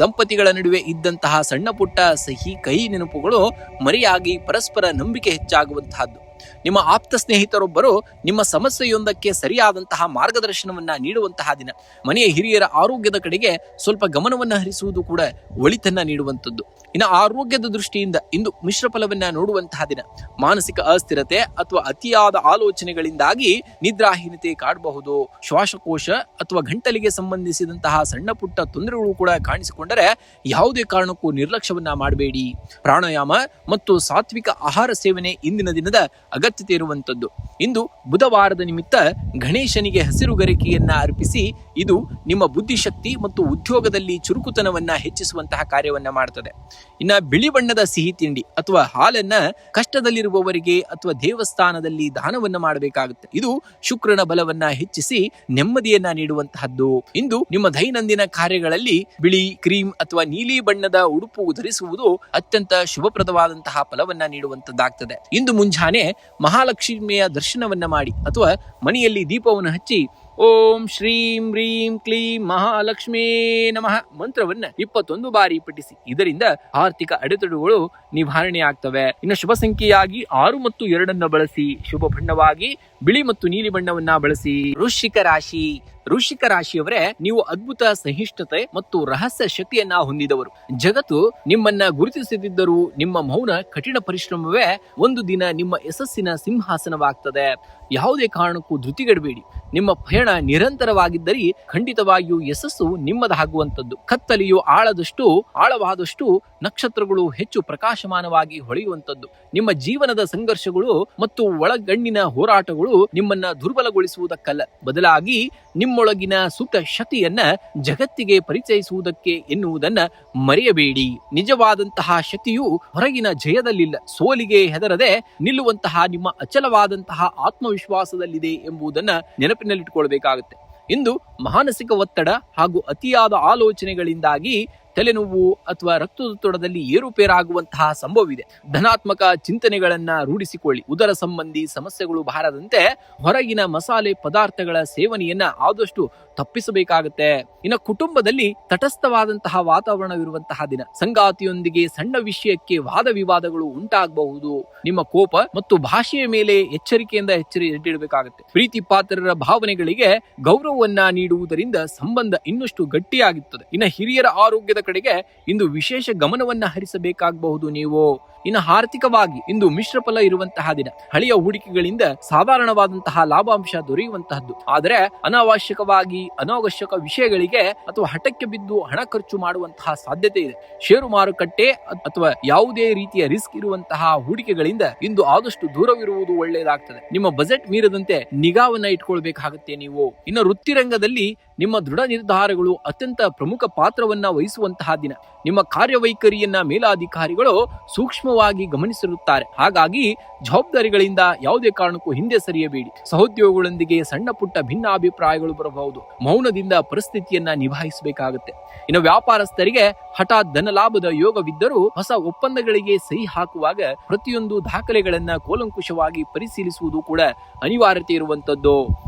ದಂಪತಿಗಳ ನಡುವೆ ಇದ್ದಂತಹ ಸಣ್ಣ ಪುಟ್ಟ ಸಿಹಿ ಕಹಿ ನೆನಪುಗಳು ಮರೆಯಾಗಿ ಪರಸ್ಪರ ನಂಬಿಕೆ ಹೆಚ್ಚಾಗುವಂತಹದ್ದು. ನಿಮ್ಮ ಆಪ್ತ ಸ್ನೇಹಿತರೊಬ್ಬರು ನಿಮ್ಮ ಸಮಸ್ಯೆಯೊಂದಕ್ಕೆ ಸರಿಯಾದಂತಹ ಮಾರ್ಗದರ್ಶನವನ್ನ ನೀಡುವಂತಹ ದಿನ. ಮನೆಯ ಹಿರಿಯರ ಆರೋಗ್ಯದ ಕಡೆಗೆ ಸ್ವಲ್ಪ ಗಮನವನ್ನ ಹರಿಸುವುದು ಕೂಡ ಒಳಿತನ್ನ ನೀಡುವಂಥದ್ದು. ಇನ್ನು ಆರೋಗ್ಯದ ದೃಷ್ಟಿಯಿಂದ ಇಂದು ಮಿಶ್ರ ಫಲವನ್ನ ನೋಡುವಂತಹ ದಿನ. ಮಾನಸಿಕ ಅಸ್ಥಿರತೆ ಅಥವಾ ಅತಿಯಾದ ಆಲೋಚನೆಗಳಿಂದಾಗಿ ನಿದ್ರಾಹೀನತೆ ಕಾಡಬಹುದು. ಶ್ವಾಸಕೋಶ ಅಥವಾ ಗಂಟಲಿಗೆ ಸಂಬಂಧಿಸಿದಂತಹ ಸಣ್ಣ ಪುಟ್ಟ ತೊಂದರೆಗಳು ಕೂಡ ಕಾಣಿಸಿಕೊಂಡರೆ ಯಾವುದೇ ಕಾರಣಕ್ಕೂ ನಿರ್ಲಕ್ಷ್ಯವನ್ನ ಮಾಡಬೇಡಿ. ಪ್ರಾಣಾಯಾಮ ಮತ್ತು ಸಾತ್ವಿಕ ಆಹಾರ ಸೇವನೆ ಇಂದಿನ ದಿನದ ಅಗತ್ಯತೆ ಇರುವಂತದ್ದು. ಇಂದು ಬುಧವಾರದ ನಿಮಿತ್ತ ಗಣೇಶನಿಗೆ ಹಸಿರುಗರಿಕೆಯನ್ನ ಅರ್ಪಿಸಿ. ಇದು ನಿಮ್ಮ ಬುದ್ಧಿಶಕ್ತಿ ಮತ್ತು ಉದ್ಯೋಗದಲ್ಲಿ ಚುರುಕುತನವನ್ನ ಹೆಚ್ಚಿಸುವಂತಹ ಕಾರ್ಯವನ್ನ ಮಾಡ್ತದೆ. ಇನ್ನ ಬಿಳಿ ಬಣ್ಣದ ಸಿಹಿ ತಿಂಡಿ ಅಥವಾ ಹಾಲನ್ನ ಕಷ್ಟದಲ್ಲಿರುವವರಿಗೆ ಅಥವಾ ದೇವಸ್ಥಾನದಲ್ಲಿ ದಾನವನ್ನ ಮಾಡಬೇಕಾಗುತ್ತೆ. ಇದು ಶುಕ್ರನ ಬಲವನ್ನ ಹೆಚ್ಚಿಸಿ ನೆಮ್ಮದಿಯನ್ನ ನೀಡುವಂತಹದ್ದು. ಇಂದು ನಿಮ್ಮ ದೈನಂದಿನ ಕಾರ್ಯಗಳಲ್ಲಿ ಬಿಳಿ, ಕ್ರೀಮ್ ಅಥವಾ ನೀಲಿ ಬಣ್ಣದ ಉಡುಪು ಧರಿಸುವುದು ಅತ್ಯಂತ ಶುಭಪ್ರದವಾದಂತಹ ಫಲವನ್ನ ನೀಡುವಂತದ್ದಾಗ್ತದೆ. ಇಂದು ಮುಂಜಾನೆ ಮಹಾಲಕ್ಷ್ಮಿಯ ದರ್ಶನವನ್ನ ಮಾಡಿ ಅಥವಾ ಮನೆಯಲ್ಲಿ ದೀಪವನ್ನು ಹಚ್ಚಿ ಓಂ ಶ್ರೀಂ ರೀಂ ಕ್ಲೀಂ ಮಹಾಲಕ್ಷ್ಮೀ ನಮಃ ಮಂತ್ರವನ್ನ 21 ಬಾರಿ ಪಠಿಸಿ. ಇದರಿಂದ ಆರ್ಥಿಕ ಅಡೆತಡೆಗಳು ನಿವಾರಣೆ ಆಗ್ತವೆ. ಇನ್ನು ಶುಭ ಸಂಖ್ಯೆಯಾಗಿ 6 ಮತ್ತು 2 ಬಳಸಿ. ಶುಭ ಬಣ್ಣವಾಗಿ ಬಿಳಿ ಮತ್ತು ನೀಲಿ ಬಣ್ಣವನ್ನ ಬಳಸಿ. ವೃಶ್ಚಿಕ ರಾಶಿಯವರೇ, ನೀವು ಅದ್ಭುತ ಸಹಿಷ್ಣುತೆ ಮತ್ತು ರಹಸ್ಯ ಶಕ್ತಿಯನ್ನ ಹೊಂದಿದವರು. ಜಗತ್ತು ನಿಮ್ಮನ್ನ ಗುರುತಿಸದಿದ್ದರೂ ನಿಮ್ಮ ಮೌನ ಕಠಿಣ ಪರಿಶ್ರಮವೇ ಒಂದು ದಿನ ನಿಮ್ಮ ಯಶಸ್ಸಿನ ಸಿಂಹಾಸನವಾಗ್ತದೆ. ಯಾವುದೇ ಕಾರಣಕ್ಕೂ ಧೃತಿಗೆಡಬೇಡಿ. ನಿಮ್ಮ ಪಯಣ ನಿರಂತರವಾಗಿದ್ದರೆ ಖಂಡಿತವಾಗಿಯೂ ಯಶಸ್ಸು ನಿಮ್ಮದಾಗುವಂಥದ್ದು. ಕತ್ತಲೆಯು ಆಳವಾದಷ್ಟು ನಕ್ಷತ್ರಗಳು ಹೆಚ್ಚು ಪ್ರಕಾಶಮಾನವಾಗಿ ಹೊಳೆಯುವಂಥದ್ದು. ನಿಮ್ಮ ಜೀವನದ ಸಂಘರ್ಷಗಳು ಮತ್ತು ಒಳಗಣ್ಣಿನ ಹೋರಾಟಗಳು ನಿಮ್ಮನ್ನ ದುರ್ಬಲಗೊಳಿಸುವುದಕ್ಕಲ್ಲ, ಬದಲಾಗಿ ನಿಮ್ಮೊಳಗಿನ ಸುಪ್ತ ಶಕ್ತಿಯನ್ನ ಜಗತ್ತಿಗೆ ಪರಿಚಯಿಸುವುದಕ್ಕೆ ಎನ್ನುವುದನ್ನ ಮರೆಯಬೇಡಿ. ನಿಜವಾದಂತಹ ಶಕ್ತಿಯು ಹೊರಗಿನ ಜಯದಲ್ಲಿಲ್ಲ, ಸೋಲಿಗೆ ಹೆದರದೆ ನಿಲ್ಲುವಂತಹ ನಿಮ್ಮ ಅಚಲವಾದಂತಹ ಆತ್ಮವಿಶ್ವಾಸದಲ್ಲಿದೆ ಎಂಬುದನ್ನ ನೆನಪಿನಲ್ಲಿಟ್ಟುಕೊಳ್ಬೇಕಾಗುತ್ತೆ. ಇಂದು ಮಾನಸಿಕ ಒತ್ತಡ ಹಾಗೂ ಅತಿಯಾದ ಆಲೋಚನೆಗಳಿಂದಾಗಿ ತಲೆನೋವು ಅಥವಾ ರಕ್ತದೊತ್ತಡದಲ್ಲಿ ಏರುಪೇರಾಗುವಂತಹ ಸಂಭವವಿದೆ. ಧನಾತ್ಮಕ ಚಿಂತನೆಗಳನ್ನ ರೂಢಿಸಿಕೊಳ್ಳಿ. ಉದರ ಸಂಬಂಧಿ ಸಮಸ್ಯೆಗಳು ಬಾರದಂತೆ ಹೊರಗಿನ ಮಸಾಲೆ ಪದಾರ್ಥಗಳ ಸೇವನೆಯನ್ನ ಆದಷ್ಟು ತಪ್ಪಿಸಬೇಕಾಗುತ್ತೆ. ಇನ್ನು ಕುಟುಂಬದಲ್ಲಿ ತಟಸ್ಥವಾದಂತಹ ವಾತಾವರಣವಿರುವಂತಹ ದಿನ. ಸಂಗಾತಿಯೊಂದಿಗೆ ಸಣ್ಣ ವಿಷಯಕ್ಕೆ ವಾದ ವಿವಾದಗಳು ಉಂಟಾಗಬಹುದು. ನಿಮ್ಮ ಕೋಪ ಮತ್ತು ಭಾಷೆಯ ಮೇಲೆ ಎಚ್ಚರಿಕೆಯಿಂದ ಇಡಬೇಕಾಗುತ್ತೆ. ಪ್ರೀತಿ ಪಾತ್ರರ ಭಾವನೆಗಳಿಗೆ ಗೌರವವನ್ನ ನೀಡುವುದರಿಂದ ಸಂಬಂಧ ಇನ್ನಷ್ಟು ಗಟ್ಟಿಯಾಗುತ್ತದೆ. ಇನ್ನು ಹಿರಿಯರ ಆರೋಗ್ಯದ ಕಡೆಗೆ ಇಂದು ವಿಶೇಷ ಗಮನವನ್ನ ಹರಿಸಬೇಕಾಗಬಹುದು ನೀವು. ಇನ್ನು ಆರ್ಥಿಕವಾಗಿ ಇಂದು ಮಿಶ್ರ ಫಲ ಇರುವಂತಹ ದಿನ. ಹಳೆಯ ಹೂಡಿಕೆಗಳಿಂದ ಸಾಧಾರಣವಾದಂತಹ ಲಾಭಾಂಶ ದೊರೆಯುವಂತಹದ್ದು. ಆದರೆ ಅನಾವಶ್ಯಕ ವಿಷಯಗಳಿಗೆ ಅಥವಾ ಹಠಕ್ಕೆ ಬಿದ್ದು ಹಣ ಖರ್ಚು ಮಾಡುವಂತಹ ಸಾಧ್ಯತೆ ಇದೆ. ಷೇರು ಮಾರುಕಟ್ಟೆ ಅಥವಾ ಯಾವುದೇ ರೀತಿಯ ರಿಸ್ಕ್ ಇರುವಂತಹ ಹೂಡಿಕೆಗಳಿಂದ ಇಂದು ಆದಷ್ಟು ದೂರವಿರುವುದು ಒಳ್ಳೆಯದಾಗ್ತದೆ. ನಿಮ್ಮ ಬಜೆಟ್ ಮೀರದಂತೆ ನಿಗಾವನ್ನ ಇಟ್ಕೊಳ್ಬೇಕಾಗುತ್ತೆ ನೀವು. ಇನ್ನು ವೃತ್ತಿರಂಗದಲ್ಲಿ ನಿಮ್ಮ ದೃಢ ನಿರ್ಧಾರಗಳು ಅತ್ಯಂತ ಪ್ರಮುಖ ಪಾತ್ರವನ್ನ ವಹಿಸುವಂತಹ ದಿನ. ನಿಮ್ಮ ಕಾರ್ಯವೈಖರಿಯನ್ನ ಮೇಲಾಧಿಕಾರಿಗಳು ಸೂಕ್ಷ್ಮವಾಗಿ ಗಮನಿಸಿರುತ್ತಾರೆ. ಹಾಗಾಗಿ ಜವಾಬ್ದಾರಿಗಳಿಂದ ಯಾವುದೇ ಕಾರಣಕ್ಕೂ ಹಿಂದೆ ಸರಿಯಬೇಡಿ. ಸಹೋದ್ಯೋಗಿಗಳೊಂದಿಗೆ ಸಣ್ಣ ಪುಟ್ಟ ಭಿನ್ನಾಭಿಪ್ರಾಯಗಳು ಬರಬಹುದು. ಮೌನದಿಂದ ಪರಿಸ್ಥಿತಿಯನ್ನ ನಿಭಾಯಿಸಬೇಕಾಗುತ್ತೆ. ಇನ್ನು ವ್ಯಾಪಾರಸ್ಥರಿಗೆ ಹಠಾತ್ ಧನಲಾಭದ ಯೋಗವಿದ್ದರೂ ಹೊಸ ಒಪ್ಪಂದಗಳಿಗೆ ಸಹಿ ಹಾಕುವಾಗ ಪ್ರತಿಯೊಂದು ದಾಖಲೆಗಳನ್ನ ಕೂಲಂಕುಷವಾಗಿ ಪರಿಶೀಲಿಸುವುದು ಕೂಡ ಅನಿವಾರ್ಯತೆ ಇರುವಂತದ್ದು.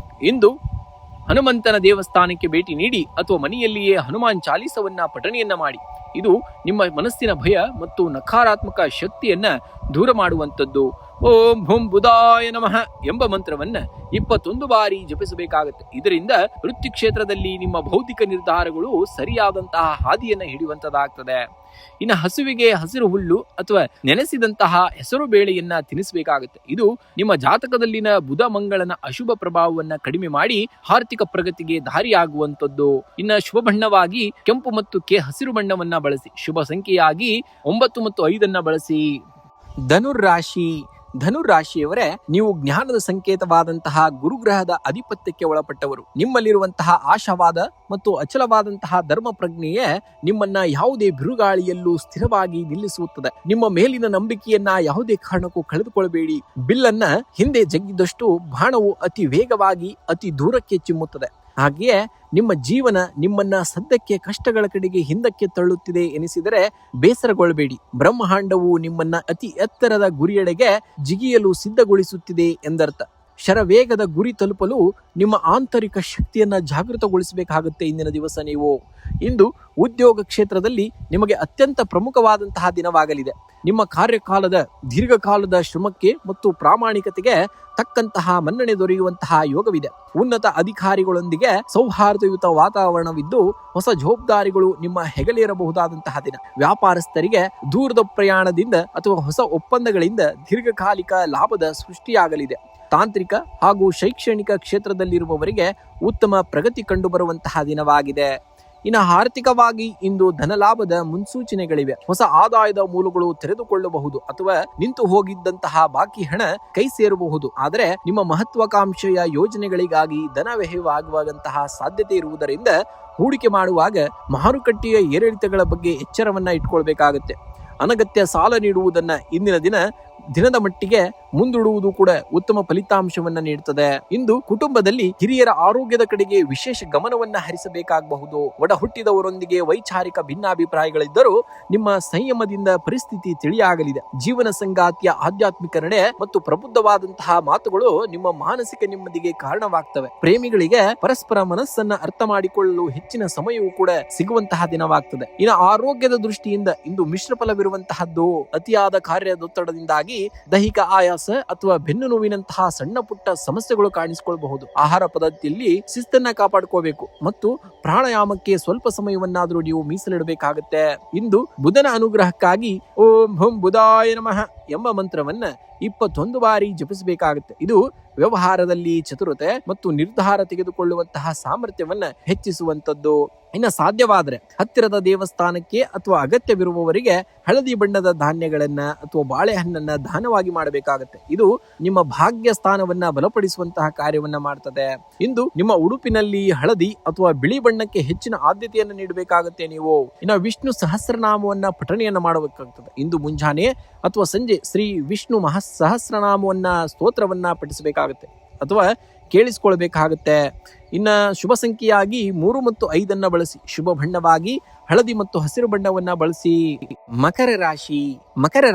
ಇಂದು ಹನುಮಂತನ ದೇವಸ್ಥಾನಕ್ಕೆ ಭೇಟಿ ನೀಡಿ ಅಥವಾ ಮನೆಯಲ್ಲಿಯೇ ಹನುಮಾನ್ ಚಾಲೀಸವನ್ನ ಪಠಣೆಯನ್ನ ಮಾಡಿ. ಇದು ನಿಮ್ಮ ಮನಸ್ಸಿನ ಭಯ ಮತ್ತು ನಕಾರಾತ್ಮಕ ಶಕ್ತಿಯನ್ನ ದೂರ ಮಾಡುವಂಥದ್ದು. ಓಂ ಹುಂ ಬುಧಾಯ ನಮಃ ಎಂಬ ಮಂತ್ರವನ್ನ 21 ಬಾರಿ ಜಪಿಸಬೇಕಾಗುತ್ತೆ. ಇದರಿಂದ ವೃತ್ತಿ ಕ್ಷೇತ್ರದಲ್ಲಿ ನಿಮ್ಮ ಭೌತಿಕ ನಿರ್ಧಾರಗಳು ಸರಿಯಾದಂತಹ ಹಾದಿಯನ್ನ ಹಿಡಿಯುವಂತದಾಗ್ತದೆ. ಇನ್ನು ಹಸುವಿಗೆ ಹಸಿರು ಹುಲ್ಲು ಅಥವಾ ನೆನೆಸಿದಂತಹ ಹೆಸರು ಬೇಳೆಯನ್ನ ತಿನ್ನಿಸಬೇಕಾಗುತ್ತೆ. ಇದು ನಿಮ್ಮ ಜಾತಕದಲ್ಲಿನ ಬುಧ ಮಂಗಳನ ಅಶುಭ ಪ್ರಭಾವವನ್ನ ಕಡಿಮೆ ಮಾಡಿ ಆರ್ಥಿಕ ಪ್ರಗತಿಗೆ ದಾರಿಯಾಗುವಂತದ್ದು. ಇನ್ನು ಶುಭ ಬಣ್ಣವಾಗಿ ಕೆಂಪು ಮತ್ತು ಹಸಿರು ಬಣ್ಣವನ್ನ ಬಳಸಿ. ಶುಭ ಸಂಖ್ಯೆಯಾಗಿ 9 ಮತ್ತು 5 ಬಳಸಿ. ಧನುರಾಶಿಯವರೇ, ನೀವು ಜ್ಞಾನದ ಸಂಕೇತವಾದಂತಹ ಗುರುಗ್ರಹದ ಅಧಿಪತ್ಯಕ್ಕೆ ಒಳಪಟ್ಟವರು. ನಿಮ್ಮಲ್ಲಿರುವಂತಹ ಆಶಾವಾದ ಮತ್ತು ಅಚಲವಾದಂತಹ ಧರ್ಮ ಪ್ರಜ್ಞೆಯೇ ನಿಮ್ಮನ್ನ ಯಾವುದೇ ಬಿರುಗಾಳಿಯಲ್ಲೂ ಸ್ಥಿರವಾಗಿ ನಿಲ್ಲಿಸುತ್ತದೆ. ನಿಮ್ಮ ಮೇಲಿನ ನಂಬಿಕೆಯನ್ನ ಯಾವುದೇ ಕಾರಣಕ್ಕೂ ಕಳೆದುಕೊಳ್ಳಬೇಡಿ. ಬಿಲ್ಲನ್ನ ಹಿಂದೆ ಜಗ್ಗಿದಷ್ಟು ಬಾಣವು ಅತಿ ವೇಗವಾಗಿ ಅತಿ ದೂರಕ್ಕೆ ಚಿಮ್ಮುತ್ತದೆ. ಹಾಗೆಯೇ ನಿಮ್ಮ ಜೀವನ ನಿಮ್ಮನ್ನ ಸದ್ಯಕ್ಕೆ ಕಷ್ಟಗಳ ಕಡೆಗೆ ಹಿಂದಕ್ಕೆ ತಳ್ಳುತ್ತಿದೆ ಎನಿಸಿದರೆ ಬೇಸರಗೊಳ್ಳಬೇಡಿ. ಬ್ರಹ್ಮಾಂಡವು ನಿಮ್ಮನ್ನ ಅತಿ ಎತ್ತರದ ಗುರಿಯೆಡೆಗೆ ಜಿಗಿಯಲು ಸಿದ್ಧಗೊಳಿಸುತ್ತಿದೆ ಎಂದರ್ಥ. ಶರವೇಗದ ಗುರಿ ತಲುಪಲು ನಿಮ್ಮ ಆಂತರಿಕ ಶಕ್ತಿಯನ್ನ ಜಾಗೃತಗೊಳಿಸಬೇಕಾಗುತ್ತೆ. ಇಂದಿನ ದಿವಸ ನೀವು ಇಂದು ಉದ್ಯೋಗ ಕ್ಷೇತ್ರದಲ್ಲಿ ನಿಮಗೆ ಅತ್ಯಂತ ಪ್ರಮುಖವಾದಂತಹ ದಿನವಾಗಲಿದೆ. ನಿಮ್ಮ ಕಾರ್ಯಕಾಲದ ದೀರ್ಘಕಾಲದ ಶ್ರಮಕ್ಕೆ ಮತ್ತು ಪ್ರಾಮಾಣಿಕತೆಗೆ ತಕ್ಕಂತಹ ಮನ್ನಣೆ ದೊರೆಯುವಂತಹ ಯೋಗವಿದೆ. ಉನ್ನತ ಅಧಿಕಾರಿಗಳೊಂದಿಗೆ ಸೌಹಾರ್ದಯುತ ವಾತಾವರಣವಿದ್ದು ಹೊಸ ಜವಾಬ್ದಾರಿಗಳು ನಿಮ್ಮ ಹೆಗಲೇರಬಹುದಾದಂತಹ ದಿನ. ವ್ಯಾಪಾರಸ್ಥರಿಗೆ ದೂರದ ಪ್ರಯಾಣದಿಂದ ಅಥವಾ ಹೊಸ ಒಪ್ಪಂದಗಳಿಂದ ದೀರ್ಘಕಾಲಿಕ ಲಾಭದ ಸೃಷ್ಟಿಯಾಗಲಿದೆ. ತಾಂತ್ರಿಕ ಹಾಗೂ ಶೈಕ್ಷಣಿಕ ಕ್ಷೇತ್ರದಲ್ಲಿರುವವರಿಗೆ ಉತ್ತಮ ಪ್ರಗತಿ ಕಂಡುಬರುವಂತಹ ದಿನವಾಗಿದೆ. ಇನ್ನು ಆರ್ಥಿಕವಾಗಿ ಇಂದು ಧನಲಾಭದ ಮುನ್ಸೂಚನೆಗಳಿವೆ. ಹೊಸ ಆದಾಯದ ಮೂಲಗಳು ತೆರೆದುಕೊಳ್ಳಬಹುದು ಅಥವಾ ನಿಂತು ಹೋಗಿದ್ದಂತಹ ಬಾಕಿ ಹಣ ಕೈ ಸೇರಬಹುದು. ಆದರೆ ನಿಮ್ಮ ಮಹತ್ವಾಕಾಂಕ್ಷೆಯ ಯೋಜನೆಗಳಿಗಾಗಿ ಧನ ವ್ಯಯವಾಗುವಂತಹ ಸಾಧ್ಯತೆ ಇರುವುದರಿಂದ ಹೂಡಿಕೆ ಮಾಡುವಾಗ ಮಾರುಕಟ್ಟೆಯ ಏರಿಳಿತಗಳ ಬಗ್ಗೆ ಎಚ್ಚರವನ್ನ ಇಟ್ಕೊಳ್ಬೇಕಾಗುತ್ತೆ. ಅನಗತ್ಯ ಸಾಲ ನೀಡುವುದನ್ನ ಇಂದಿನ ದಿನದ ಮಟ್ಟಿಗೆ ಮುಂದೂಡುವುದು ಕೂಡ ಉತ್ತಮ ಫಲಿತಾಂಶವನ್ನ ನೀಡುತ್ತದೆ. ಇಂದು ಕುಟುಂಬದಲ್ಲಿ ಹಿರಿಯರ ಆರೋಗ್ಯದ ಕಡೆಗೆ ವಿಶೇಷ ಗಮನವನ್ನ ಹರಿಸಬೇಕಾಗಬಹುದು. ಒಡ ಹುಟ್ಟಿದವರೊಂದಿಗೆ ವೈಚಾರಿಕ ಭಿನ್ನಾಭಿಪ್ರಾಯಗಳಿದ್ದರೂ ನಿಮ್ಮ ಸಂಯಮದಿಂದ ಪರಿಸ್ಥಿತಿ ತಿಳಿಯಾಗಲಿದೆ. ಜೀವನ ಸಂಗಾತಿಯ ಆಧ್ಯಾತ್ಮಿಕ ನಡೆ ಮತ್ತು ಪ್ರಬುದ್ಧವಾದಂತಹ ಮಾತುಗಳು ನಿಮ್ಮ ಮಾನಸಿಕ ನೆಮ್ಮದಿಗೆ ಕಾರಣವಾಗ್ತವೆ. ಪ್ರೇಮಿಗಳಿಗೆ ಪರಸ್ಪರ ಮನಸ್ಸನ್ನ ಅರ್ಥ ಮಾಡಿಕೊಳ್ಳಲು ಹೆಚ್ಚಿನ ಸಮಯವೂ ಕೂಡ ಸಿಗುವಂತಹ ದಿನವಾಗ್ತದೆ. ಇನ್ನು ಆರೋಗ್ಯದ ದೃಷ್ಟಿಯಿಂದ ಇಂದು ಮಿಶ್ರ ಫಲವಿರುವಂತಹದ್ದು. ಅತಿಯಾದ ಕಾರ್ಯದೊತ್ತಡದಿಂದಾಗಿ ದೈಹಿಕ ಆಯಾಸ ಅಥವಾ ಬೆನ್ನು ನೋವಿನಂತಹ ಸಣ್ಣ ಪುಟ್ಟ ಸಮಸ್ಯೆಗಳು ಕಾಣಿಸಿಕೊಳ್ಳಬಹುದು. ಆಹಾರ ಪದ್ಧತಿಯಲ್ಲಿ ಶಿಸ್ತನ್ನ ಕಾಪಾಡ್ಕೋಬೇಕು ಮತ್ತು ಪ್ರಾಣಾಯಾಮಕ್ಕೆ ಸ್ವಲ್ಪ ಸಮಯವನ್ನಾದರೂ ನೀವು ಮೀಸಲಿಡಬೇಕಾಗುತ್ತೆ. ಇಂದು ಬುಧನ ಅನುಗ್ರಹಕ್ಕಾಗಿ ಓಂ ಭಂ ಬುಧಾಯ ನಮಃ ಎಂಬ ಮಂತ್ರವನ್ನ 21 ಬಾರಿ ಜಪಿಸಬೇಕಾಗುತ್ತೆ. ಇದು ವ್ಯವಹಾರದಲ್ಲಿ ಚತುರತೆ ಮತ್ತು ನಿರ್ಧಾರ ತೆಗೆದುಕೊಳ್ಳುವಂತಹ ಸಾಮರ್ಥ್ಯವನ್ನ ಹೆಚ್ಚಿಸುವಂತದ್ದು. ಇನ್ನು ಸಾಧ್ಯವಾದರೆ ಹತ್ತಿರದ ದೇವಸ್ಥಾನಕ್ಕೆ ಅಥವಾ ಅಗತ್ಯವಿರುವವರಿಗೆ ಹಳದಿ ಬಣ್ಣದ ಧಾನ್ಯಗಳನ್ನ ಅಥವಾ ಬಾಳೆಹಣ್ಣನ್ನ ದಾನವಾಗಿ ಮಾಡಬೇಕಾಗತ್ತೆ. ಇದು ನಿಮ್ಮ ಭಾಗ್ಯ ಸ್ಥಾನವನ್ನ ಬಲಪಡಿಸುವಂತಹ ಕಾರ್ಯವನ್ನ ಮಾಡ್ತದೆ. ಇಂದು ನಿಮ್ಮ ಉಡುಪಿನಲ್ಲಿ ಹಳದಿ ಅಥವಾ ಬಿಳಿ ಬಣ್ಣಕ್ಕೆ ಹೆಚ್ಚಿನ ಆದ್ಯತೆಯನ್ನು ನೀಡಬೇಕಾಗುತ್ತೆ. ನೀವು ಇನ್ನು ವಿಷ್ಣು ಸಹಸ್ರನಾಮವನ್ನ ಪಠಣೆಯನ್ನ ಮಾಡಬೇಕಾಗುತ್ತದೆ. ಇಂದು ಮುಂಜಾನೆ ಅಥವಾ ಸಂಜೆ ಶ್ರೀ ವಿಷ್ಣು ಸಹಸ್ರನಾಮವನ್ನ ಸ್ತೋತ್ರವನ್ನ ಪಠಿಸಬೇಕಾಗುತ್ತೆ ಅಥವಾ ಕೇಳಿಸಿಕೊಳ್ಬೇಕಾಗುತ್ತೆ. ಇನ್ನ ಶುಭ ಸಂಖ್ಯೆಯಾಗಿ 3 ಮತ್ತು 5 ಬಳಸಿ. ಶುಭ ಬಣ್ಣವಾಗಿ ಹಳದಿ ಮತ್ತು ಹಸಿರು ಬಣ್ಣವನ್ನ ಬಳಸಿ. ಮಕರ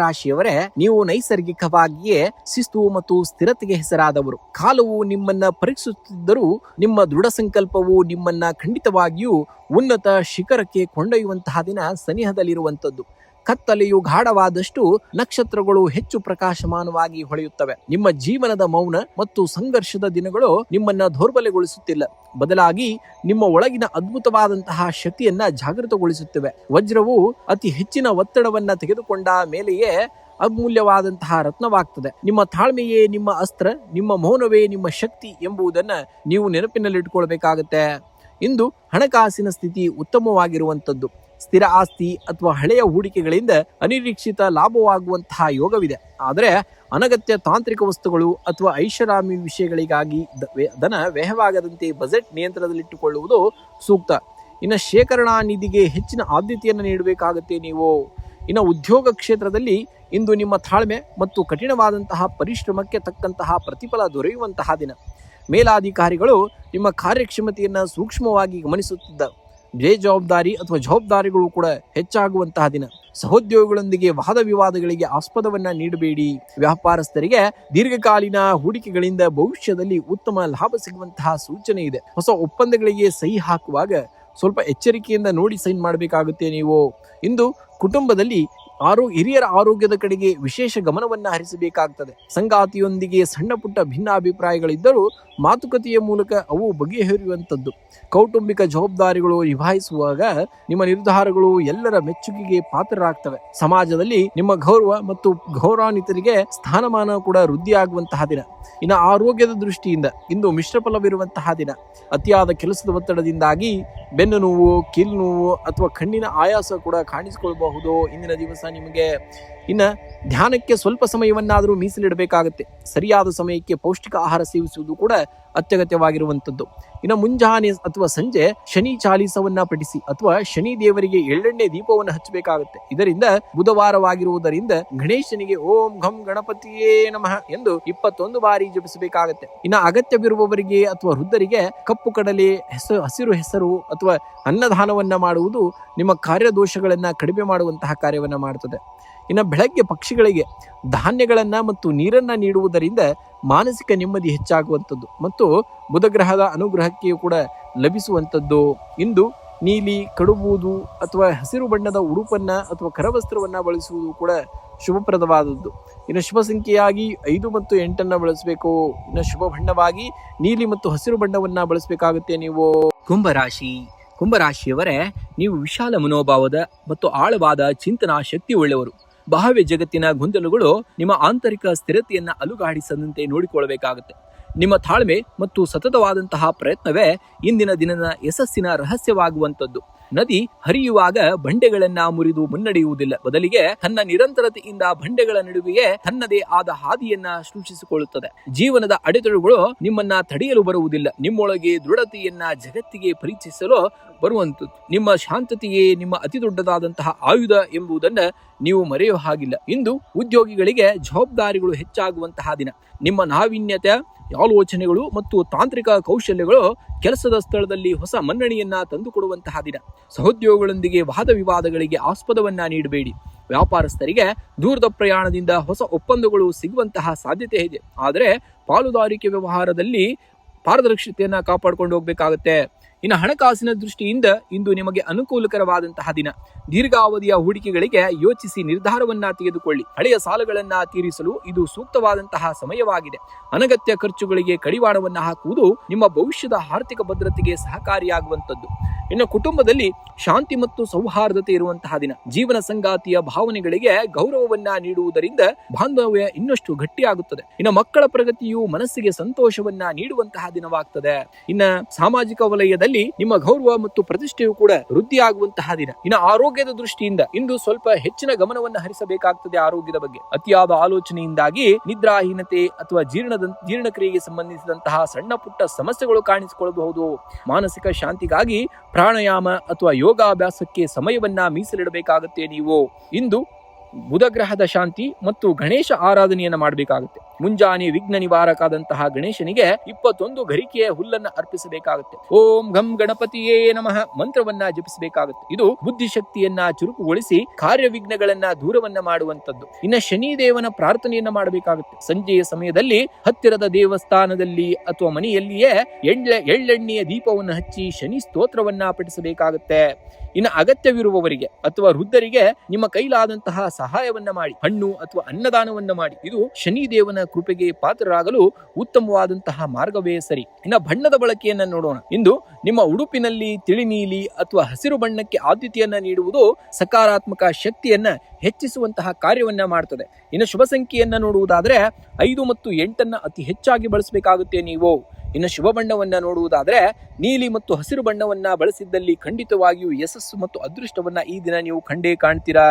ರಾಶಿಯವರೇ, ನೀವು ನೈಸರ್ಗಿಕವಾಗಿಯೇ ಶಿಸ್ತು ಮತ್ತು ಸ್ಥಿರತೆಗೆ ಹೆಸರಾದವರು. ಕಾಲವು ನಿಮ್ಮನ್ನ ಪರೀಕ್ಷಿಸುತ್ತಿದ್ದರೂ ನಿಮ್ಮ ದೃಢ ಸಂಕಲ್ಪವು ನಿಮ್ಮನ್ನ ಖಂಡಿತವಾಗಿಯೂ ಉನ್ನತ ಶಿಖರಕ್ಕೆ ಕೊಂಡೊಯ್ಯುವಂತಹ ದಿನ ಸನಿಹದಲ್ಲಿರುವಂತದ್ದು. ಕತ್ತಲೆಯು ಗಾಢವಾದಷ್ಟು ನಕ್ಷತ್ರಗಳು ಹೆಚ್ಚು ಪ್ರಕಾಶಮಾನವಾಗಿ ಹೊಳೆಯುತ್ತವೆ. ನಿಮ್ಮ ಜೀವನದ ಮೌನ ಮತ್ತು ಸಂಘರ್ಷದ ದಿನಗಳು ನಿಮ್ಮನ್ನ ದೌರ್ಬಲ್ಯಗೊಳಿಸುತ್ತಿಲ್ಲ, ಬದಲಾಗಿ ನಿಮ್ಮ ಒಳಗಿನ ಅದ್ಭುತವಾದಂತಹ ಶಕ್ತಿಯನ್ನ ಜಾಗೃತಗೊಳಿಸುತ್ತವೆ. ವಜ್ರವು ಅತಿ ಹೆಚ್ಚಿನ ಒತ್ತಡವನ್ನ ತೆಗೆದುಕೊಂಡ ಮೇಲೆಯೇ ಅಮೂಲ್ಯವಾದಂತಹ ರತ್ನವಾಗ್ತದೆ. ನಿಮ್ಮ ತಾಳ್ಮೆಯೇ ನಿಮ್ಮ ಅಸ್ತ್ರ, ನಿಮ್ಮ ಮೌನವೇ ನಿಮ್ಮ ಶಕ್ತಿ ಎಂಬುದನ್ನ ನೀವು ನೆನಪಿನಲ್ಲಿಟ್ಕೊಳ್ಬೇಕಾಗತ್ತೆ. ಇಂದು ಹಣಕಾಸಿನ ಸ್ಥಿತಿ ಉತ್ತಮವಾಗಿರುವಂತದ್ದು. ಸ್ಥಿರ ಆಸ್ತಿ ಅಥವಾ ಹಳೆಯ ಹೂಡಿಕೆಗಳಿಂದ ಅನಿರೀಕ್ಷಿತ ಲಾಭವಾಗುವಂತಹ ಯೋಗವಿದೆ. ಆದರೆ ಅನಗತ್ಯ ತಾಂತ್ರಿಕ ವಸ್ತುಗಳು ಅಥವಾ ಐಷಾರಾಮಿ ವಿಷಯಗಳಿಗಾಗಿ ಧನ ವ್ಯಯವಾಗದಂತೆ ಬಜೆಟ್ ನಿಯಂತ್ರಣದಲ್ಲಿಟ್ಟುಕೊಳ್ಳುವುದು ಸೂಕ್ತ. ಇನ್ನು ಶೇಖರಣಾ ನಿಧಿಗೆ ಹೆಚ್ಚಿನ ಆದ್ಯತೆಯನ್ನು ನೀಡಬೇಕಾಗುತ್ತೆ ನೀವು. ಇನ್ನು ಉದ್ಯೋಗ ಕ್ಷೇತ್ರದಲ್ಲಿ ಇಂದು ನಿಮ್ಮ ತಾಳ್ಮೆ ಮತ್ತು ಕಠಿಣವಾದಂತಹ ಪರಿಶ್ರಮಕ್ಕೆ ತಕ್ಕಂತಹ ಪ್ರತಿಫಲ ದೊರೆಯುವಂತಹ ದಿನ. ಮೇಲಾಧಿಕಾರಿಗಳು ನಿಮ್ಮ ಕಾರ್ಯಕ್ಷಮತೆಯನ್ನು ಸೂಕ್ಷ್ಮವಾಗಿ ಗಮನಿಸುತ್ತಿದ್ದಾರೆ. ಬೇಜವಾಬ್ದಾರಿ ಅಥವಾ ಜವಾಬ್ದಾರಿಗಳು ಕೂಡ ಹೆಚ್ಚಾಗುವಂತಹ ದಿನ. ಸಹೋದ್ಯೋಗಿಗಳೊಂದಿಗೆ ವಾದ ವಿವಾದಗಳಿಗೆ ಆಸ್ಪದವನ್ನ ನೀಡಬೇಡಿ. ವ್ಯಾಪಾರಸ್ಥರಿಗೆ ದೀರ್ಘಕಾಲೀನ ಹೂಡಿಕೆಗಳಿಂದ ಭವಿಷ್ಯದಲ್ಲಿ ಉತ್ತಮ ಲಾಭ ಸಿಗುವಂತಹ ಸೂಚನೆ ಇದೆ. ಹೊಸ ಒಪ್ಪಂದಗಳಿಗೆ ಸಹಿ ಹಾಕುವಾಗ ಸ್ವಲ್ಪ ಎಚ್ಚರಿಕೆಯಿಂದ ನೋಡಿ ಸೈನ್ ಮಾಡಬೇಕಾಗುತ್ತೆ ನೀವು. ಇಂದು ಕುಟುಂಬದಲ್ಲಿ ಹಿರಿಯರ ಆರೋಗ್ಯದ ಕಡೆಗೆ ವಿಶೇಷ ಗಮನವನ್ನ ಹರಿಸಬೇಕಾಗ್ತದೆ. ಸಂಗಾತಿಯೊಂದಿಗೆ ಸಣ್ಣ ಪುಟ್ಟ ಭಿನ್ನಾಭಿಪ್ರಾಯಗಳಿದ್ದರೂ ಮಾತುಕತೆಯ ಮೂಲಕ ಅವು ಬಗೆಹರಿಯುವಂಥದ್ದು. ಕೌಟುಂಬಿಕ ಜವಾಬ್ದಾರಿಗಳು ನಿಭಾಯಿಸುವಾಗ ನಿಮ್ಮ ನಿರ್ಧಾರಗಳು ಎಲ್ಲರ ಮೆಚ್ಚುಗೆಗೆ ಪಾತ್ರರಾಗ್ತವೆ. ಸಮಾಜದಲ್ಲಿ ನಿಮ್ಮ ಗೌರವ ಮತ್ತು ಗೌರವಾನ್ವಿತರಿಗೆ ಸ್ಥಾನಮಾನ ಕೂಡ ವೃದ್ಧಿಯಾಗುವಂತಹ ದಿನ. ಇನ್ನು ಆರೋಗ್ಯದ ದೃಷ್ಟಿಯಿಂದ ಇಂದು ಮಿಶ್ರಫಲವಿರುವಂತಹ ದಿನ. ಅತಿಯಾದ ಕೆಲಸದ ಒತ್ತಡದಿಂದಾಗಿ ಬೆನ್ನು ನೋವು, ಕೀಲು ನೋವು ಅಥವಾ ಕಣ್ಣಿನ ಆಯಾಸ ಕೂಡ ಕಾಣಿಸಿಕೊಳ್ಳಬಹುದು ಇಂದಿನ ದಿವಸ ನಿಮಗೆ. ಇನ್ನು ಧ್ಯಾನಕ್ಕೆ ಸ್ವಲ್ಪ ಸಮಯವನ್ನಾದರೂ ಮೀಸಲಿಡಬೇಕಾಗುತ್ತೆ. ಸರಿಯಾದ ಸಮಯಕ್ಕೆ ಪೌಷ್ಟಿಕ ಆಹಾರ ಸೇವಿಸುವುದು ಕೂಡ ಅತ್ಯಗತ್ಯವಾಗಿರುವಂಥದ್ದು. ಇನ್ನು ಮುಂಜಾನೆ ಅಥವಾ ಸಂಜೆ ಶನಿ ಚಾಲೀಸವನ್ನ ಪಠಿಸಿ ಅಥವಾ ಶನಿ ದೇವರಿಗೆ ಎಳ್ಳೆಣ್ಣೆ ದೀಪವನ್ನು ಹಚ್ಚಬೇಕಾಗುತ್ತೆ. ಇದರಿಂದ ಬುಧವಾರವಾಗಿರುವುದರಿಂದ ಗಣೇಶನಿಗೆ ಓಂ ಘಂ ಗಣಪತಿಯೇ ನಮಃ ಎಂದು 21 ಬಾರಿ ಜಪಿಸಬೇಕಾಗುತ್ತೆ. ಇನ್ನು ಅಗತ್ಯವಿರುವವರಿಗೆ ಅಥವಾ ವೃದ್ಧರಿಗೆ ಕಪ್ಪು ಕಡಲೆ, ಹಸಿರು ಹೆಸರು ಅಥವಾ ಅನ್ನದಾನವನ್ನ ಮಾಡುವುದು ನಿಮ್ಮ ಕಾರ್ಯದೋಷಗಳನ್ನ ಕಡಿಮೆ ಮಾಡುವಂತಹ ಕಾರ್ಯವನ್ನ ಮಾಡುತ್ತದೆ. ಇನ್ನು ಬೆಳಗ್ಗೆ ಪಕ್ಷಿಗಳಿಗೆ ಧಾನ್ಯಗಳನ್ನ ಮತ್ತು ನೀರನ್ನ ನೀಡುವುದರಿಂದ ಮಾನಸಿಕ ನೆಮ್ಮದಿ ಹೆಚ್ಚಾಗುವಂಥದ್ದು ಮತ್ತು ಬುಧಗ್ರಹದ ಅನುಗ್ರಹಕ್ಕೆ ಕೂಡ ಲಭಿಸುವಂಥದ್ದು. ಇಂದು ನೀಲಿ, ಕಡುಬೂದು ಅಥವಾ ಹಸಿರು ಬಣ್ಣದ ಉಡುಪನ್ನ ಅಥವಾ ಕರವಸ್ತ್ರವನ್ನ ಬಳಸುವುದು ಕೂಡ ಶುಭಪ್ರದವಾದದ್ದು. ಇನ್ನು ಶುಭ ಸಂಖ್ಯೆಯಾಗಿ 5 ಮತ್ತು 8 ಬಳಸಬೇಕು. ಇನ್ನು ಶುಭ ಬಣ್ಣವಾಗಿ ನೀಲಿ ಮತ್ತು ಹಸಿರು ಬಣ್ಣವನ್ನ ಬಳಸಬೇಕಾಗುತ್ತೆ ನೀವು. ಕುಂಭರಾಶಿಯವರೇ, ನೀವು ವಿಶಾಲ ಮನೋಭಾವದ ಮತ್ತು ಆಳವಾದ ಚಿಂತನಾ ಶಕ್ತಿ ಉಳ್ಳವರು. ಬಾಹ್ಯ ಜಗತ್ತಿನ ಗೊಂದಲಗಳು ನಿಮ್ಮ ಆಂತರಿಕ ಸ್ಥಿರತೆಯನ್ನ ಅಲುಗಾಡಿಸದಂತೆ ನೋಡಿಕೊಳ್ಳಬೇಕಾಗುತ್ತೆ. ನಿಮ್ಮ ತಾಳ್ಮೆ ಮತ್ತು ಸತತವಾದಂತಹ ಪ್ರಯತ್ನವೇ ಇಂದಿನ ದಿನದ ಯಶಸ್ಸಿನ ರಹಸ್ಯವಾಗುವಂಥದ್ದು. ನದಿ ಹರಿಯುವಾಗ ಬಂಡೆಗಳನ್ನ ಮುರಿದು ಮುನ್ನಡೆಯುವುದಿಲ್ಲ, ಬದಲಿಗೆ ತನ್ನ ನಿರಂತರತೆಯಿಂದ ಬಂಡೆಗಳ ನಡುವೆಯೇ ತನ್ನದೇ ಆದ ಹಾದಿಯನ್ನ ಸೃಷ್ಟಿಸಿಕೊಳ್ಳುತ್ತದೆ. ಜೀವನದ ಅಡೆತಡೆಗಳು ನಿಮ್ಮನ್ನ ತಡೆಯಲು ಬರುವುದಿಲ್ಲ, ನಿಮ್ಮೊಳಗೆ ದೃಢತೆಯನ್ನ ಜಗತ್ತಿಗೆ ಪರಿಚಯಿಸಲು ಬರುವಂಥದ್ದು. ನಿಮ್ಮ ಶಾಂತತೆಯೇ ನಿಮ್ಮ ಅತಿ ದೊಡ್ಡದಾದಂತಹ ಆಯುಧ ಎಂಬುದನ್ನ ನೀವು ಮರೆಯುವ ಹಾಗಿಲ್ಲ. ಇಂದು ಉದ್ಯೋಗಿಗಳಿಗೆ ಜವಾಬ್ದಾರಿಗಳು ಹೆಚ್ಚಾಗುವಂತಹ ದಿನ. ನಿಮ್ಮ ನಾವೀನ್ಯತೆ, ಆಲೋಚನೆಗಳು ಮತ್ತು ತಾಂತ್ರಿಕ ಕೌಶಲ್ಯಗಳು ಕೆಲಸದ ಸ್ಥಳದಲ್ಲಿ ಹೊಸ ಮನ್ನಣೆಯನ್ನ ತಂದುಕೊಡುವಂತಹ ದಿನ. ಸಹೋದ್ಯೋಗಿಗಳೊಂದಿಗೆ ವಾದ ವಿವಾದಗಳಿಗೆ ಆಸ್ಪದವನ್ನ ನೀಡಬೇಡಿ. ವ್ಯಾಪಾರಸ್ಥರಿಗೆ ದೂರದ ಪ್ರಯಾಣದಿಂದ ಹೊಸ ಒಪ್ಪಂದಗಳು ಸಿಗುವಂತಹ ಸಾಧ್ಯತೆ ಇದೆ. ಆದರೆ ಪಾಲುದಾರಿಕೆ ವ್ಯವಹಾರದಲ್ಲಿ ಪಾರದರ್ಶಕತೆಯನ್ನ ಕಾಪಾಡಿಕೊಂಡು ಹೋಗ್ಬೇಕಾಗತ್ತೆ. ಇನ್ನು ಹಣಕಾಸಿನ ದೃಷ್ಟಿಯಿಂದ ಇಂದು ನಿಮಗೆ ಅನುಕೂಲಕರವಾದಂತಹ ದಿನ. ದೀರ್ಘಾವಧಿಯ ಹೂಡಿಕೆಗಳಿಗೆ ಯೋಚಿಸಿ ನಿರ್ಧಾರವನ್ನ ತೆಗೆದುಕೊಳ್ಳಿ. ಹಳೆಯ ಸಾಲಗಳನ್ನ ತೀರಿಸಲು ಇದು ಸೂಕ್ತವಾದಂತಹ ಸಮಯವಾಗಿದೆ. ಅನಗತ್ಯ ಖರ್ಚುಗಳಿಗೆ ಕಡಿವಾಣವನ್ನ ಹಾಕುವುದು ನಿಮ್ಮ ಭವಿಷ್ಯದ ಆರ್ಥಿಕ ಭದ್ರತೆಗೆ ಸಹಕಾರಿಯಾಗುವಂಥದ್ದು. ಇನ್ನು ಕುಟುಂಬದಲ್ಲಿ ಶಾಂತಿ ಮತ್ತು ಸೌಹಾರ್ದತೆ ಇರುವಂತಹ ದಿನ. ಜೀವನ ಸಂಗಾತಿಯ ಭಾವನೆಗಳಿಗೆ ಗೌರವವನ್ನ ನೀಡುವುದರಿಂದ ಬಾಂಧವ್ಯ ಇನ್ನಷ್ಟು ಗಟ್ಟಿಯಾಗುತ್ತದೆ. ಇನ್ನು ಮಕ್ಕಳ ಪ್ರಗತಿಯು ಮನಸ್ಸಿಗೆ ಸಂತೋಷವನ್ನ ನೀಡುವಂತಹ ದಿನವಾಗ್ತದೆ. ಇನ್ನ ಸಾಮಾಜಿಕ ವಲಯದಲ್ಲಿ ನಿಮ್ಮ ಗೌರವ ಮತ್ತು ಪ್ರತಿಷ್ಠೆಯು ಕೂಡ ವೃದ್ಧಿಯಾಗುವಂತಹ ದಿನ. ಇನ್ನು ಆರೋಗ್ಯದ ದೃಷ್ಟಿಯಿಂದ ಇಂದು ಸ್ವಲ್ಪ ಹೆಚ್ಚಿನ ಗಮನವನ್ನ ಹರಿಸಬೇಕಾಗ್ತದೆ. ಆರೋಗ್ಯದ ಬಗ್ಗೆ ಅತಿಯಾದ ಆಲೋಚನೆಯಿಂದಾಗಿ ನಿದ್ರಾಹೀನತೆ ಅಥವಾ ಜೀರ್ಣಕ್ರಿಯೆಗೆ ಸಂಬಂಧಿಸಿದಂತಹ ಸಣ್ಣ ಪುಟ್ಟ ಸಮಸ್ಯೆಗಳು ಕಾಣಿಸಿಕೊಳ್ಳಬಹುದು. ಮಾನಸಿಕ ಶಾಂತಿಗಾಗಿ ಪ್ರಾಣಾಯಾಮ ಅಥವಾ ಯೋಗಾಭ್ಯಾಸಕ್ಕೆ ಸಮಯವನ್ನ ಮೀಸಲಿಡಬೇಕಾಗುತ್ತೆ ನೀವು. ಇಂದು ಬುಧಗ್ರಹದ ಶಾಂತಿ ಮತ್ತು ಗಣೇಶ ಆರಾಧನೆಯನ್ನ ಮಾಡಬೇಕಾಗುತ್ತೆ. ಮುಂಜಾನೆ ವಿಘ್ನ ನಿವಾರಕಾದಂತಹ ಗಣೇಶನಿಗೆ 21 ಗರಿಕೆಯ ಹುಲ್ಲನ್ನ ಅರ್ಪಿಸಬೇಕಾಗುತ್ತೆ. ಓಂ ಗಂ ಗಣಪತಿಯೇ ನಮಃ ಮಂತ್ರವನ್ನ ಜಪಿಸಬೇಕಾಗುತ್ತೆ. ಇದು ಬುದ್ಧಿಶಕ್ತಿಯನ್ನ ಚುರುಕುಗೊಳಿಸಿ ಕಾರ್ಯವಿಘ್ನಗಳನ್ನ ದೂರವನ್ನ ಮಾಡುವಂತದ್ದು. ಇನ್ನು ಶನಿದೇವನ ಪ್ರಾರ್ಥನೆಯನ್ನ ಮಾಡಬೇಕಾಗುತ್ತೆ. ಸಂಜೆಯ ಸಮಯದಲ್ಲಿ ಹತ್ತಿರದ ದೇವಸ್ಥಾನದಲ್ಲಿ ಅಥವಾ ಮನೆಯಲ್ಲಿಯೇ ಎಳ್ಳೆಣ್ಣೆಯ ದೀಪವನ್ನು ಹಚ್ಚಿ ಶನಿ ಸ್ತೋತ್ರವನ್ನ ಪಠಿಸಬೇಕಾಗುತ್ತೆ. ಇನ್ನು ಅಗತ್ಯವಿರುವವರಿಗೆ ಅಥವಾ ವೃದ್ಧರಿಗೆ ನಿಮ್ಮ ಕೈಲಾದಂತಹ ಸಹಾಯವನ್ನ ಮಾಡಿ, ಹಣ್ಣು ಅಥವಾ ಅನ್ನದಾನವನ್ನ ಮಾಡಿ. ಇದು ಶನಿದೇವನ ಕೃಪೆಗೆ ಪಾತ್ರರಾಗಲು ಉತ್ತಮವಾದಂತಹ ಮಾರ್ಗವೇ ಸರಿ. ಇನ್ನು ಬಣ್ಣದ ಬಳಕೆಯನ್ನ ನೋಡೋಣ. ಇಂದು ನಿಮ್ಮ ಉಡುಪಿನಲ್ಲಿ ತಿಳಿ ನೀಲಿ ಅಥವಾ ಹಸಿರು ಬಣ್ಣಕ್ಕೆ ಆದ್ಯತೆಯನ್ನ ನೀಡುವುದು ಸಕಾರಾತ್ಮಕ ಶಕ್ತಿಯನ್ನ ಹೆಚ್ಚಿಸುವಂತಹ ಕಾರ್ಯವನ್ನ ಮಾಡ್ತದೆ. ಇನ್ನು ಶುಭ ಸಂಖ್ಯೆಯನ್ನ ನೋಡುವುದಾದ್ರೆ 5 ಮತ್ತು 8 ಅತಿ ಹೆಚ್ಚಾಗಿ ಬಳಸಬೇಕಾಗುತ್ತೆ ನೀವು. ಇನ್ನು ಶುಭ ಬಣ್ಣವನ್ನ ನೋಡುವುದಾದ್ರೆ ನೀಲಿ ಮತ್ತು ಹಸಿರು ಬಣ್ಣವನ್ನ ಬಳಸಿದ್ದಲ್ಲಿ ಖಂಡಿತವಾಗಿಯೂ ಯಶಸ್ಸು ಮತ್ತು ಅದೃಷ್ಟವನ್ನ ಈ ದಿನ ನೀವು ಕಂಡೇ ಕಾಣ್ತೀರಾ.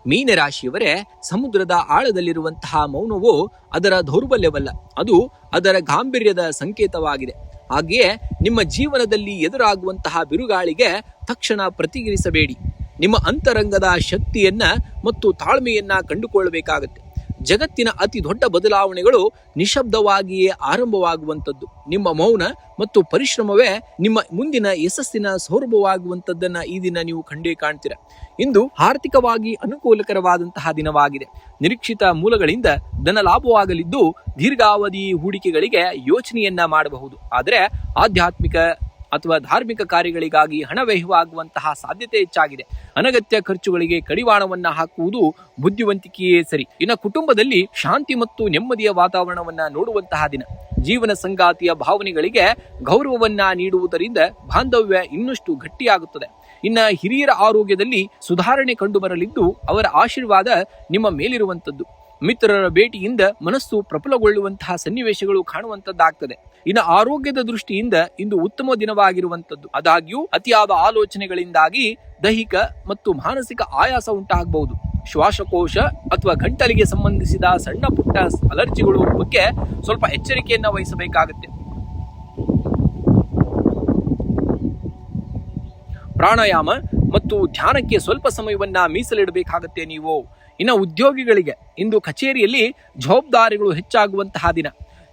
ಮೀನರಾಶಿಯವರೇ, ಸಮುದ್ರದ ಆಳದಲ್ಲಿರುವಂತಹ ಮೌನವು ಅದರ ದೌರ್ಬಲ್ಯವಲ್ಲ, ಅದು ಅದರ ಗಾಂಭೀರ್ಯದ ಸಂಕೇತವಾಗಿದೆ. ಹಾಗೆಯೇ ನಿಮ್ಮ ಜೀವನದಲ್ಲಿ ಎದುರಾಗುವಂತಹ ಬಿರುಗಾಳಿಗೆ ತಕ್ಷಣ ಪ್ರತಿಕ್ರಿಯಿಸಬೇಡಿ. ನಿಮ್ಮ ಅಂತರಂಗದ ಶಕ್ತಿಯನ್ನ ಮತ್ತು ತಾಳ್ಮೆಯನ್ನ ಕಂಡುಕೊಳ್ಳಬೇಕಾಗತ್ತೆ. ಜಗತ್ತಿನ ಅತಿ ದೊಡ್ಡ ಬದಲಾವಣೆಗಳು ನಿಶಬ್ದವಾಗಿಯೇ ಆರಂಭವಾಗುವಂಥದ್ದು. ನಿಮ್ಮ ಮೌನ ಮತ್ತು ಪರಿಶ್ರಮವೇ ನಿಮ್ಮ ಮುಂದಿನ ಯಶಸ್ಸಿನ ಸೌರಭವಾಗುವಂಥದ್ದನ್ನ ಈ ದಿನ ನೀವು ಕಂಡೇ ಕಾಣ್ತೀರಾ. ಇಂದು ಆರ್ಥಿಕವಾಗಿ ಅನುಕೂಲಕರವಾದಂತಹ ದಿನವಾಗಿದೆ. ನಿರೀಕ್ಷಿತ ಮೂಲಗಳಿಂದ ಧನ ಲಾಭವಾಗಲಿದ್ದು ದೀರ್ಘಾವಧಿ ಹೂಡಿಕೆಗಳಿಗೆ ಯೋಚನೆಯನ್ನ ಮಾಡಬಹುದು. ಆದರೆ ಆಧ್ಯಾತ್ಮಿಕ ಅಥವಾ ಧಾರ್ಮಿಕ ಕಾರ್ಯಗಳಿಗಾಗಿ ಹಣ ವ್ಯಯವಾಗುವಂತಹ ಸಾಧ್ಯತೆ ಹೆಚ್ಚಾಗಿದೆ. ಅನಗತ್ಯ ಖರ್ಚುಗಳಿಗೆ ಕಡಿವಾಣವನ್ನ ಹಾಕುವುದು ಬುದ್ಧಿವಂತಿಕೆಯೇ ಸರಿ. ಇನ್ನು ಕುಟುಂಬದಲ್ಲಿ ಶಾಂತಿ ಮತ್ತು ನೆಮ್ಮದಿಯ ವಾತಾವರಣವನ್ನ ನೋಡುವಂತಹ ದಿನ. ಜೀವನ ಸಂಗಾತಿಯ ಭಾವನೆಗಳಿಗೆ ಗೌರವವನ್ನ ನೀಡುವುದರಿಂದ ಬಾಂಧವ್ಯ ಇನ್ನಷ್ಟು ಗಟ್ಟಿಯಾಗುತ್ತದೆ. ಇನ್ನ ಹಿರಿಯರ ಆರೋಗ್ಯದಲ್ಲಿ ಸುಧಾರಣೆ ಕಂಡು ಬರಲಿದ್ದು ಅವರ ಆಶೀರ್ವಾದ ನಿಮ್ಮ ಮೇಲಿರುವಂತದ್ದು. ಮಿತ್ರರ ಭೇಟಿಯಿಂದ ಮನಸ್ಸು ಪ್ರಫುಲ್ಲಗೊಳ್ಳುವಂತಹ ಸನ್ನಿವೇಶಗಳು ಕಾಣುವಂತದ್ದಾಗ್ತದೆ. ಇನ್ನು ಆರೋಗ್ಯದ ದೃಷ್ಟಿಯಿಂದ ಇಂದು ಉತ್ತಮ ದಿನವಾಗಿರುವಂತದ್ದು. ಆದಾಗ್ಯೂ ಅತಿಯಾದ ಆಲೋಚನೆಗಳಿಂದಾಗಿ ದೈಹಿಕ ಮತ್ತು ಮಾನಸಿಕ ಆಯಾಸ ಉಂಟಾಗಬಹುದು. ಶ್ವಾಸಕೋಶ ಅಥವಾ ಗಂಟಲಿಗೆ ಸಂಬಂಧಿಸಿದ ಸಣ್ಣ ಪುಟ್ಟ ಅಲರ್ಜಿಗಳು ಬಗ್ಗೆ ಸ್ವಲ್ಪ ಎಚ್ಚರಿಕೆಯನ್ನ ವಹಿಸಬೇಕಾಗುತ್ತೆ. ಪ್ರಾಣಾಯಾಮ ಮತ್ತು ಧ್ಯಾನಕ್ಕೆ ಸ್ವಲ್ಪ ಸಮಯವನ್ನ ಮೀಸಲಿಡಬೇಕಾಗತ್ತೆ ನೀವು. ಇನ್ನು ಉದ್ಯೋಗಿಗಳಿಗೆ ಇಂದು ಕಚೇರಿಯಲ್ಲಿ ಜವಾಬ್ದಾರಿಗಳು ಹೆಚ್ಚಾಗುವಂತಹ ದಿನ.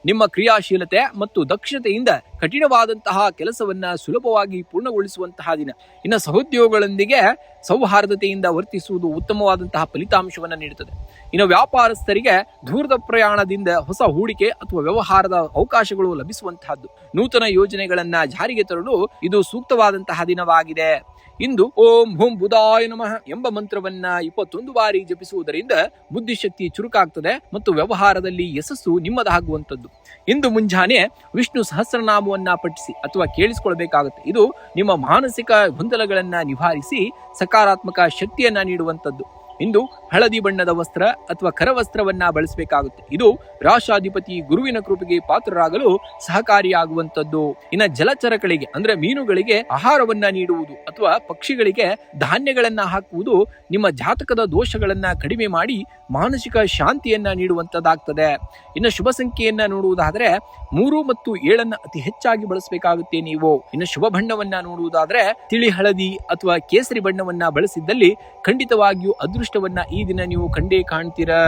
ನಿಮ್ಮ ಕ್ರಿಯಾಶೀಲತೆ ಮತ್ತು ದಕ್ಷತೆಯಿಂದ ಕಠಿಣವಾದಂತಹ ಕೆಲಸವನ್ನ ಸುಲಭವಾಗಿ ಪೂರ್ಣಗೊಳಿಸುವಂತಹ ದಿನ. ಇನ್ನು ಸಹೋದ್ಯೋಗಿಗಳೊಂದಿಗೆ ಸೌಹಾರ್ದತೆಯಿಂದ ವರ್ತಿಸುವುದು ಉತ್ತಮವಾದಂತಹ ಫಲಿತಾಂಶವನ್ನ ನೀಡುತ್ತದೆ. ಇನ್ನು ವ್ಯಾಪಾರಸ್ಥರಿಗೆ ದೂರದ ಪ್ರಯಾಣದಿಂದ ಹೊಸ ಹೂಡಿಕೆ ಅಥವಾ ವ್ಯವಹಾರದ ಅವಕಾಶಗಳು ಲಭಿಸುವಂತಹದ್ದು. ನೂತನ ಯೋಜನೆಗಳನ್ನ ಜಾರಿಗೆ ತರಲು ಇದು ಸೂಕ್ತವಾದಂತಹ ದಿನವಾಗಿದೆ. ಇಂದು ಓಂ ಹುಂ ಬುಧಾಯ ನಮಃ ಎಂಬ ಮಂತ್ರವನ್ನ 21 ಬಾರಿ ಜಪಿಸುವುದರಿಂದ ಬುದ್ಧಿಶಕ್ತಿ ಚುರುಕಾಗ್ತದೆ ಮತ್ತು ವ್ಯವಹಾರದಲ್ಲಿ ಯಶಸ್ಸು ನಿಮ್ಮದಾಗುವಂಥದ್ದು. ಇಂದು ಮುಂಜಾನೆ ವಿಷ್ಣು ಸಹಸ್ರನಾಮವನ್ನ ಪಠಿಸಿ ಅಥವಾ ಕೇಳಿಸಿಕೊಳ್ಬೇಕಾಗುತ್ತೆ. ಇದು ನಿಮ್ಮ ಮಾನಸಿಕ ಗೊಂದಲಗಳನ್ನ ನಿವಾರಿಸಿ ಸಕಾರಾತ್ಮಕ ಶಕ್ತಿಯನ್ನ ನೀಡುವಂಥದ್ದು. ಇಂದು ಹಳದಿ ಬಣ್ಣದ ವಸ್ತ್ರ ಅಥವಾ ಕರವಸ್ತ್ರವನ್ನ ಬಳಸಬೇಕಾಗುತ್ತೆ. ಇದು ರಾಶಾಧಿಪತಿ ಗುರುವಿನ ಕೃಪೆಗೆ ಪಾತ್ರರಾಗಲು ಸಹಕಾರಿಯಾಗುವಂತದ್ದು. ಇನ್ನು ಜಲಚರಗಳಿಗೆ ಅಂದ್ರೆ ಮೀನುಗಳಿಗೆ ಆಹಾರವನ್ನ ನೀಡುವುದು ಅಥವಾ ಪಕ್ಷಿಗಳಿಗೆ ಧಾನ್ಯಗಳನ್ನ ಹಾಕುವುದು ನಿಮ್ಮ ಜಾತಕದ ದೋಷಗಳನ್ನ ಕಡಿಮೆ ಮಾಡಿ ಮಾನಸಿಕ ಶಾಂತಿಯನ್ನ ನೀಡುವಂತದ್ದಾಗ್ತದೆ. ಇನ್ನು ಶುಭ ಸಂಖ್ಯೆಯನ್ನ ನೋಡುವುದಾದ್ರೆ 3 ಮತ್ತು 7 ಅತಿ ಹೆಚ್ಚಾಗಿ ಬಳಸಬೇಕಾಗುತ್ತೆ ನೀವು. ಇನ್ನು ಶುಭ ಬಣ್ಣವನ್ನ ನೋಡುವುದಾದ್ರೆ ತಿಳಿ ಹಳದಿ ಅಥವಾ ಕೇಸರಿ ಬಣ್ಣವನ್ನ ಬಳಸಿದ್ದಲ್ಲಿ ಖಂಡಿತವಾಗಿಯೂ ಅದೃಷ್ಟವನ್ನ ಈ ದಿನ ನೀವು ಕಂಡೇ ಕಾಣ್ತೀರಾ.